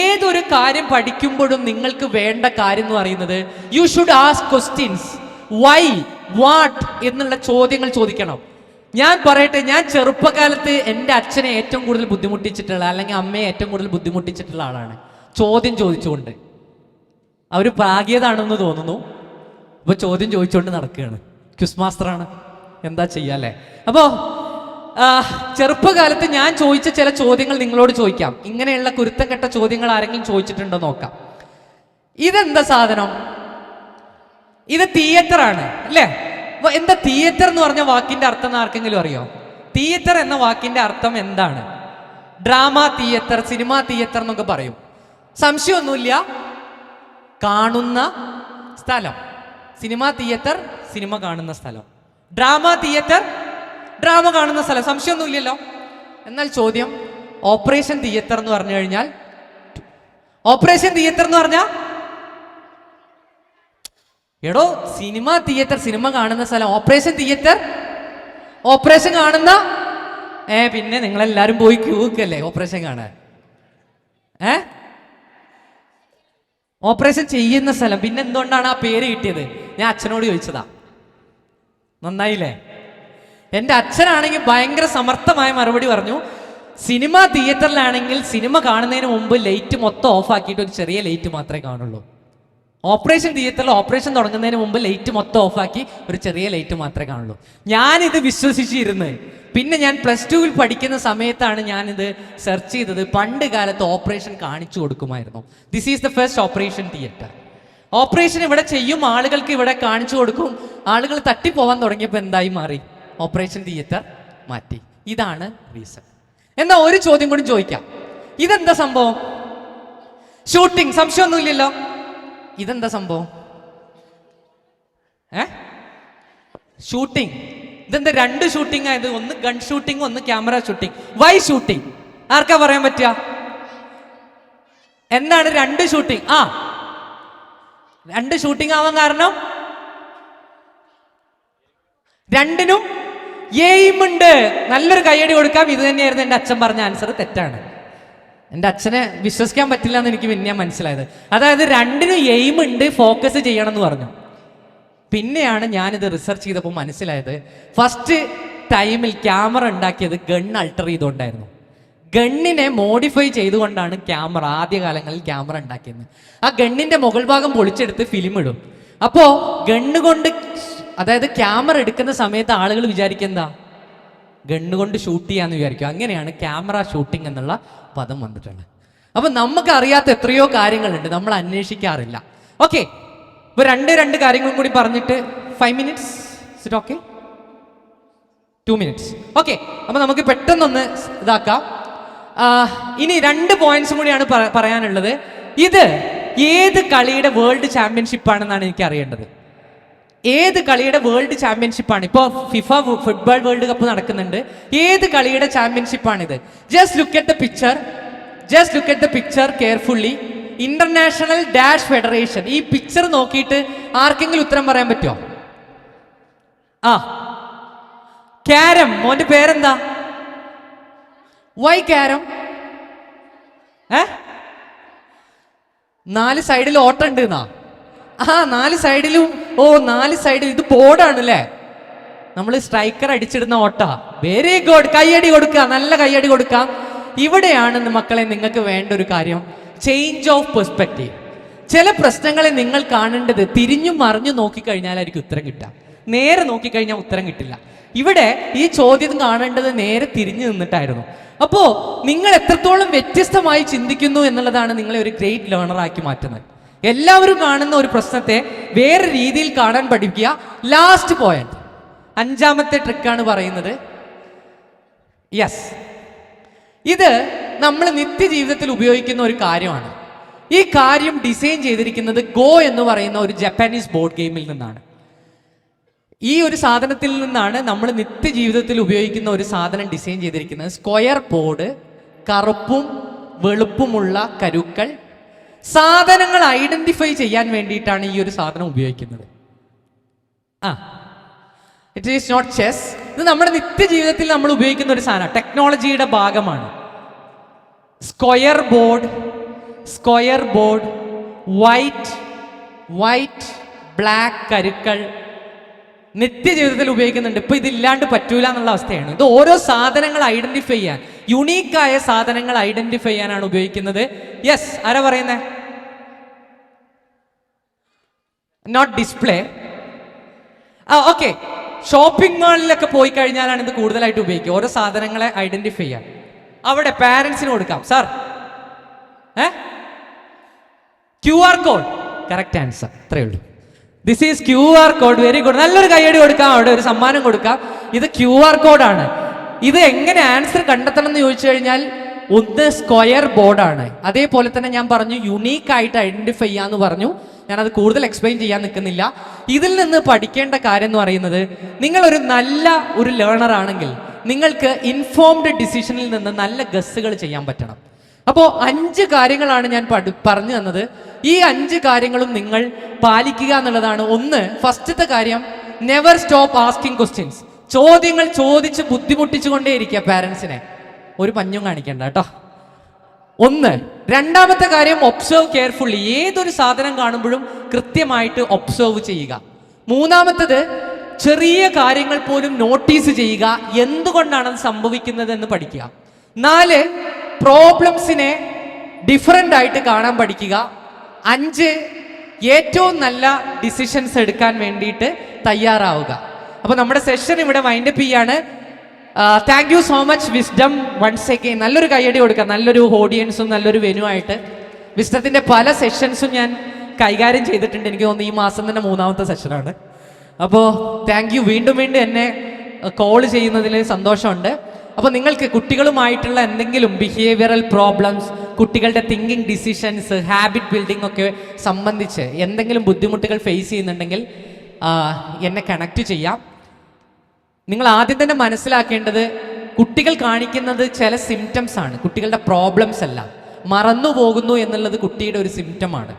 ഏതൊരു കാര്യം പഠിക്കുമ്പോഴും നിങ്ങൾക്ക് വേണ്ട കാര്യം എന്ന് പറയുന്നത് you should ask questions. Why, what എന്നുള്ള ചോദ്യങ്ങൾ ചോദിക്കണം. ഞാൻ പറയട്ടെ, ഞാൻ ചെറുപ്പകാലത്ത് എൻ്റെ അച്ഛനെ ഏറ്റവും കൂടുതൽ ബുദ്ധിമുട്ടിച്ചിട്ടുള്ള, അല്ലെങ്കിൽ അമ്മയെ ഏറ്റവും കൂടുതൽ ബുദ്ധിമുട്ടിച്ചിട്ടുള്ള ആളാണ് ചോദ്യം ചോദിച്ചുകൊണ്ട്. അവർ പ്രാഗിയതാണെന്ന് തോന്നുന്നു. അപ്പോൾ ചോദ്യം ചോദിച്ചുകൊണ്ട് നടക്കുകയാണ്. ക്വിസ് മാസ്റ്ററാണ്, എന്താ ചെയ്യാല്ലേ? അപ്പോൾ ചെറുപ്പകാലത്ത് ഞാൻ ചോദിച്ച ചില ചോദ്യങ്ങൾ നിങ്ങളോട് ചോദിക്കാം. ഇങ്ങനെയുള്ള കുരുത്തം കെട്ട ചോദ്യങ്ങൾ ആരെങ്കിലും ചോദിച്ചിട്ടുണ്ടോ നോക്കാം. ഇതെന്താ സാധനം? ഇത് തിയേറ്റർ ആണ് അല്ലേ? എന്താ തിയേറ്റർ എന്ന് പറഞ്ഞ വാക്കിന്റെ അർത്ഥം ആർക്കെങ്കിലും അറിയോ? തിയേറ്റർ എന്ന വാക്കിന്റെ അർത്ഥം എന്താണ്? ഡ്രാമ തിയേറ്റർ, സിനിമ തിയേറ്റർ എന്നൊക്കെ പറയും. സംശയമൊന്നുമില്ല, കാണുന്ന സ്ഥലം. സിനിമ തിയേറ്റർ, സിനിമ കാണുന്ന സ്ഥലം. ഡ്രാമ തിയേറ്റർ, ഡ്രാമ കാണുന്ന സ്ഥലം. സംശയമൊന്നുമില്ലല്ലോ. എന്നാൽ ചോദ്യം, ഓപ്പറേഷൻ തിയേറ്റർ എന്ന് പറഞ്ഞു കഴിഞ്ഞാൽ, ഓപ്പറേഷൻ തിയേറ്റർ എന്ന് പറഞ്ഞാൽ, എടോ സിനിമ തിയേറ്റർ, സിനിമ കാണുന്ന സ്ഥലം. ഓപ്പറേഷൻ തിയേറ്റർ, ഓപ്പറേഷൻ കാണുന്ന, പിന്നെ നിങ്ങളെല്ലാരും പോയി ക്യൂ നിൽക്കല്ലേ ഓപ്പറേഷൻ കാണാൻ? ഓപ്പറേഷൻ ചെയ്യുന്ന സ്ഥലം. പിന്നെ എന്തുകൊണ്ടാണ് ആ പേര് കിട്ടിയത്? ഞാൻ അച്ഛനോട് ചോദിച്ചതാ. നന്നായില്ലേ? എൻ്റെ അച്ഛനാണെങ്കിൽ ഭയങ്കര സമർത്ഥമായ മറുപടി പറഞ്ഞു. സിനിമ തിയേറ്ററിലാണെങ്കിൽ സിനിമ കാണുന്നതിന് മുമ്പ് ലൈറ്റ് മൊത്തം ഓഫ് ആക്കിയിട്ട് ഒരു ചെറിയ ലൈറ്റ് മാത്രമേ കാണുള്ളൂ. ഓപ്പറേഷൻ തിയേറ്ററിൽ ഓപ്പറേഷൻ തുടങ്ങുന്നതിന് മുമ്പ് ലൈറ്റ് മൊത്തം ഓഫാക്കി ഒരു ചെറിയ ലൈറ്റ് മാത്രമേ കാണുള്ളൂ. ഞാനിത് വിശ്വസിച്ചിരുന്ന് പിന്നെ ഞാൻ +2 പഠിക്കുന്ന സമയത്താണ് ഞാനിത് സെർച്ച് ചെയ്തത്. പണ്ട് കാലത്ത് ഓപ്പറേഷൻ കാണിച്ചു കൊടുക്കുമായിരുന്നു. This is the first operation theatre. Operation ഇവിടെ ചെയ്യും, ആളുകൾക്ക് ഇവിടെ കാണിച്ചു കൊടുക്കും. ആളുകൾ തട്ടിപ്പോവാൻ തുടങ്ങിയപ്പോൾ എന്തായി മാറി? ഓപ്പറേഷൻ തിയേറ്റർ മാറ്റി. ഇതാണ് റീസൺ. എന്നാ ഒരു ചോദ്യം കൂടി ചോദിക്കാം. ഇതെന്താ സംഭവം? ഷൂട്ടിംഗ്. സംശയമൊന്നുമില്ലല്ലോ. ഇതെന്താ സംഭവം? ഷൂട്ടിംഗ്. ഇതെന്താ രണ്ട് ഷൂട്ടിംഗ് ആയത്? ഒന്ന് ഗൺ ഷൂട്ടിംഗ്, ഒന്ന് ക്യാമറ ഷൂട്ടിംഗ്. Why shooting? ആർക്കാ പറയാൻ പറ്റുക? എന്താണ് രണ്ട് ഷൂട്ടിംഗ്? രണ്ട് ഷൂട്ടിംഗ് ആവാൻ കാരണം രണ്ടിനും എയിമുണ്ട്. നല്ലൊരു കയ്യടി കൊടുക്കാം. ഇത് തന്നെയായിരുന്നു എൻ്റെ അച്ഛൻ പറഞ്ഞ ആൻസർ. തെറ്റാണ്. എൻ്റെ അച്ഛനെ വിശ്വസിക്കാൻ പറ്റില്ല എന്ന് എനിക്ക് പിന്നെ മനസ്സിലായത്. അതായത് രണ്ടിനും എയിമുണ്ട്, ഫോക്കസ് ചെയ്യണം എന്ന് പറഞ്ഞു. പിന്നെയാണ് ഞാനിത് റിസർച്ച് ചെയ്തപ്പോൾ മനസ്സിലായത്, ഫസ്റ്റ് ടൈമിൽ ക്യാമറ ഉണ്ടാക്കിയത് ഗൺ അൾട്ടർ ചെയ്തുകൊണ്ടായിരുന്നു. ഗണ്ണിനെ മോഡിഫൈ ചെയ്തുകൊണ്ടാണ് ക്യാമറ ആദ്യകാലങ്ങളിൽ ക്യാമറ ഉണ്ടാക്കിയത്. ആ ഗണ്ണിന്റെ മുകൾ ഭാഗം പൊളിച്ചെടുത്ത് ഫിലിം ഇടും. അപ്പോൾ ഗണ്ണ് കൊണ്ട്, അതായത് ക്യാമറ എടുക്കുന്ന സമയത്ത് ആളുകൾ വിചാരിക്കുക ഗണ്ണ് കൊണ്ട് ഷൂട്ട് ചെയ്യാന്ന് വിചാരിക്കും. അങ്ങനെയാണ് ക്യാമറ ഷൂട്ടിംഗ് എന്നുള്ള പദം വന്നിട്ടുള്ളത്. അപ്പൊ നമുക്ക് അറിയാത്ത എത്രയോ കാര്യങ്ങളുണ്ട്, നമ്മൾ അന്വേഷിക്കാറില്ല. ഓക്കെ, ഇപ്പൊ രണ്ട് കാര്യങ്ങളും കൂടി പറഞ്ഞിട്ട് 5 minutes. It okay? 2 minutes. Okay, അപ്പൊ നമുക്ക് പെട്ടെന്നൊന്ന് ഇതാക്കാം. ഇനി 2 പോയിന്റ്സും കൂടിയാണ് പറയാനുള്ളത്. ഇത് ഏത് കളിയുടെ വേൾഡ് ചാമ്പ്യൻഷിപ്പ് ആണെന്നാണ് എനിക്ക് അറിയേണ്ടത്. ഏത് കളിയുടെ വേൾഡ് ചാമ്പ്യൻഷിപ്പാണ്? ഇപ്പോൾ ഫിഫ ഫുട്ബോൾ വേൾഡ് കപ്പ് നടക്കുന്നുണ്ട്. ഏത് കളിയുടെ ചാമ്പ്യൻഷിപ്പാണിത്? Just look at the picture carefully. International dash federation. ഈ പിക്ചർ നോക്കിയിട്ട് ആർക്കെങ്കിലും ഉത്തരം പറയാൻ പറ്റുമോ? ക്യാരം. മോന്റെ പേരെന്താ? Y carrom? 4 സൈഡിൽ ഓട്ടം ഉണ്ട് എന്നാ? 4 സൈഡിലും. 4 സൈഡിൽ. ഇത് ബോർഡാണ് അല്ലേ? നമ്മൾ സ്ട്രൈക്കർ അടിച്ചിടുന്ന ഓട്ട. വെരി ഗുഡ്, കയ്യടി കൊടുക്കുക, നല്ല കയ്യടി കൊടുക്കാം. ഇവിടെയാണ് മക്കളെ നിങ്ങൾക്ക് വേണ്ട ഒരു കാര്യം, ചേഞ്ച് ഓഫ് പെർസ്പെക്റ്റീവ്. ചില പ്രശ്നങ്ങളെ നിങ്ങൾ കാണേണ്ടത് തിരിഞ്ഞും മറിഞ്ഞു നോക്കിക്കഴിഞ്ഞാലായിരിക്കും ഉത്തരം കിട്ടുക. നേരെ നോക്കിക്കഴിഞ്ഞാൽ ഉത്തരം കിട്ടില്ല. ഇവിടെ ഈ ചോദ്യം കാണേണ്ടത് നേരെ തിരിഞ്ഞു നിന്നിട്ടായിരുന്നു. അപ്പോൾ നിങ്ങൾ എത്രത്തോളം വ്യത്യസ്തമായി ചിന്തിക്കുന്നു എന്നുള്ളതാണ് നിങ്ങളെ ഒരു ഗ്രേറ്റ് ലേണറാക്കി മാറ്റുന്നത്. എല്ലാവരും കാണുന്ന ഒരു പ്രശ്നത്തെ വേറെ രീതിയിൽ കാണാൻ പഠിക്കുക. ലാസ്റ്റ് പോയിന്റ്, 5ാമത്തെ ട്രിക്കാണ് പറയുന്നത്. യെസ്, ഇത് നമ്മൾ നിത്യജീവിതത്തിൽ ഉപയോഗിക്കുന്ന ഒരു കാര്യമാണ്. ഈ കാര്യം ഡിസൈൻ ചെയ്തിരിക്കുന്നത് ഗോ എന്ന് പറയുന്ന ഒരു ജപ്പാനീസ് ബോർഡ് ഗെയിമിൽ നിന്നാണ്. ഈ ഒരു സാധനത്തിൽ നിന്നാണ് നമ്മൾ നിത്യജീവിതത്തിൽ ഉപയോഗിക്കുന്ന ഒരു സാധനം ഡിസൈൻ ചെയ്തിരിക്കുന്നത്. സ്ക്വയർ ബോർഡ്, കറുപ്പും വെളുപ്പുമുള്ള കരുക്കൾ, സാധനങ്ങൾ ഐഡന്റിഫൈ ചെയ്യാൻ വേണ്ടിയിട്ടാണ് ഈ ഒരു സാധനം ഉപയോഗിക്കുന്നത്. It is note chest. ഇത് നമ്മുടെ നിത്യജീവിതത്തിൽ നമ്മൾ ഉപയോഗിക്കുന്ന ഒരു സാധനം, ടെക്നോളജിയുടെ ഭാഗമാണ്. സ്ക്വയർ ബോർഡ്, വൈറ്റ് ബ്ലാക്ക് കരുക്കൾ നിത്യജീവിതത്തിൽ ഉപയോഗിക്കുന്നുണ്ട്. ഇപ്പൊ ഇതില്ലാണ്ട് പറ്റൂല എന്നുള്ള അവസ്ഥയാണ്. ഇത് ഓരോ സാധനങ്ങൾ ഐഡന്റിഫൈ ചെയ്യാൻ, യുണീക്കായ സാധനങ്ങൾ ഐഡന്റിഫൈ ചെയ്യാനാണ് ഉപയോഗിക്കുന്നത്. യെസ്, ആരാ പറയുന്നേ? Not display. ഓക്കെ, ഷോപ്പിംഗ് മാളിലൊക്കെ പോയി കഴിഞ്ഞാലാണ് ഇത് കൂടുതലായിട്ട് ഉപയോഗിക്കുക, ഓരോ സാധനങ്ങളെ ഐഡന്റിഫൈ ചെയ്യാൻ. അവിടെ പാരന്റ്സിന് കൊടുക്കാം. Sir, QR code, correct answer. അത്രയേ ഉള്ളൂ. This is QR code. Very good, നല്ലൊരു കൈയടി കൊടുക്കാം, അവിടെ ഒരു സമ്മാനം കൊടുക്കാം. ഇത് QR കോഡാണ്. ഇത് എങ്ങനെ ആൻസർ കണ്ടെത്തണം എന്ന് ചോദിച്ചു കഴിഞ്ഞാൽ, ഒന്ന് സ്ക്വയർ ബോർഡാണ്. അതേപോലെ തന്നെ ഞാൻ പറഞ്ഞു യുണീക്ക് ആയിട്ട് ഐഡന്റിഫൈ ചെയ്യാന്ന് പറഞ്ഞു. ഞാനത് കൂടുതൽ എക്സ്പ്ലെയിൻ ചെയ്യാൻ നിൽക്കുന്നില്ല. ഇതിൽ നിന്ന് പഠിക്കേണ്ട കാര്യം എന്ന് പറയുന്നത്, നിങ്ങളൊരു നല്ല ഒരു ലേണർ ആണെങ്കിൽ നിങ്ങൾക്ക് ഇൻഫോംഡ് ഡിസിഷനിൽ നിന്ന് നല്ല ഗസ്സുകൾ ചെയ്യാൻ പറ്റണം. അപ്പോൾ 5 കാര്യങ്ങളാണ് ഞാൻ പറഞ്ഞു തന്നത്. ഈ 5 കാര്യങ്ങളും നിങ്ങൾ പാലിക്കുക എന്നുള്ളതാണ്. ഒന്ന്, ഫസ്റ്റത്തെ കാര്യം, നെവർ സ്റ്റോപ്പ് ആസ്കിങ് ക്വസ്റ്റ്യൻസ്. ചോദ്യങ്ങൾ ചോദിച്ച് ബുദ്ധിമുട്ടിച്ചുകൊണ്ടേയിരിക്കുക പാരൻസിനെ. ഒരു പഞ്ഞും കാണിക്കണ്ട കേട്ടോ. ഒന്ന്. രണ്ടാമത്തെ കാര്യം, ഒബ്സർവ് കെയർഫുള്ളി. ഏതൊരു സാധനം കാണുമ്പോഴും കൃത്യമായിട്ട് ഒബ്സർവ് ചെയ്യുക. മൂന്നാമത്തത്, ചെറിയ കാര്യങ്ങൾ പോലും നോട്ടീസ് ചെയ്യുക, എന്തുകൊണ്ടാണ് അത് സംഭവിക്കുന്നത് എന്ന് പഠിക്കുക. 4, പ്രോബ്ലംസിനെ ഡിഫറൻ്റ് ആയിട്ട് കാണാൻ പഠിക്കുക. 5, ഏറ്റവും നല്ല ഡിസിഷൻസ് എടുക്കാൻ വേണ്ടിയിട്ട് തയ്യാറാവുക. അപ്പോൾ നമ്മുടെ സെഷൻ ഇവിടെ വൈൻഡപ്പ് ചെയ്യാണ്. Thank you so much wisdom once again. നല്ലൊരു കയ്യടി കൊടുക്കാം, നല്ലൊരു ഓഡിയൻസും നല്ലൊരു വെന്യൂ ആയിട്ട്. വിസ്ഡത്തിൻ്റെ പല സെഷൻസും ഞാൻ കൈകാര്യം ചെയ്തിട്ടുണ്ട്. എനിക്ക് തോന്നുന്നു ഈ മാസം തന്നെ 3ാമത്തെ സെഷനാണ്. അപ്പോൾ താങ്ക് യു. വീണ്ടും എന്നെ കോൾ ചെയ്യുന്നതിൽ സന്തോഷമുണ്ട്. അപ്പോൾ നിങ്ങൾക്ക് കുട്ടികളുമായിട്ടുള്ള എന്തെങ്കിലും ബിഹേവിയറൽ പ്രോബ്ലംസ്, കുട്ടികളുടെ തിങ്കിങ് ഡിസിഷൻസ്, ഹാബിറ്റ് ബിൽഡിംഗ് ഒക്കെ സംബന്ധിച്ച് എന്തെങ്കിലും ബുദ്ധിമുട്ടുകൾ ഫേസ് ചെയ്യുന്നുണ്ടെങ്കിൽ എന്നെ കണക്ട് ചെയ്യാം. നിങ്ങൾ ആദ്യം തന്നെ മനസ്സിലാക്കേണ്ടത്, കുട്ടികൾ കാണിക്കുന്നത് ചില സിംറ്റംസ് ആണ്, കുട്ടികളുടെ പ്രോബ്ലംസ് അല്ല. മറന്നു പോകുന്നു എന്നുള്ളത് കുട്ടിയുടെ ഒരു സിംറ്റമാണ്.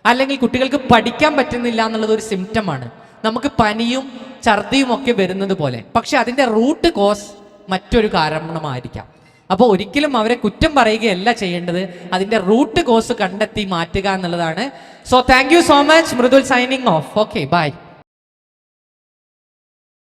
അല്ലെങ്കിൽ കുട്ടികൾക്ക് പഠിക്കാൻ പറ്റുന്നില്ല എന്നുള്ളത് ഒരു സിംറ്റമാണ്. നമുക്ക് പനിയും ഛർദിയും ഒക്കെ വരുന്നത് പോലെ. പക്ഷെ അതിൻ്റെ റൂട്ട് കോസ് മറ്റൊരു കാരണമായിരിക്കാം. അപ്പോൾ ഒരിക്കലും അവരെ കുറ്റം പറയുകയല്ല ചെയ്യേണ്ടത്, അതിൻ്റെ റൂട്ട് കോസ് കണ്ടെത്തി മാറ്റുക എന്നുള്ളതാണ്. So thank you so much. Mridul signing off. Okay, by.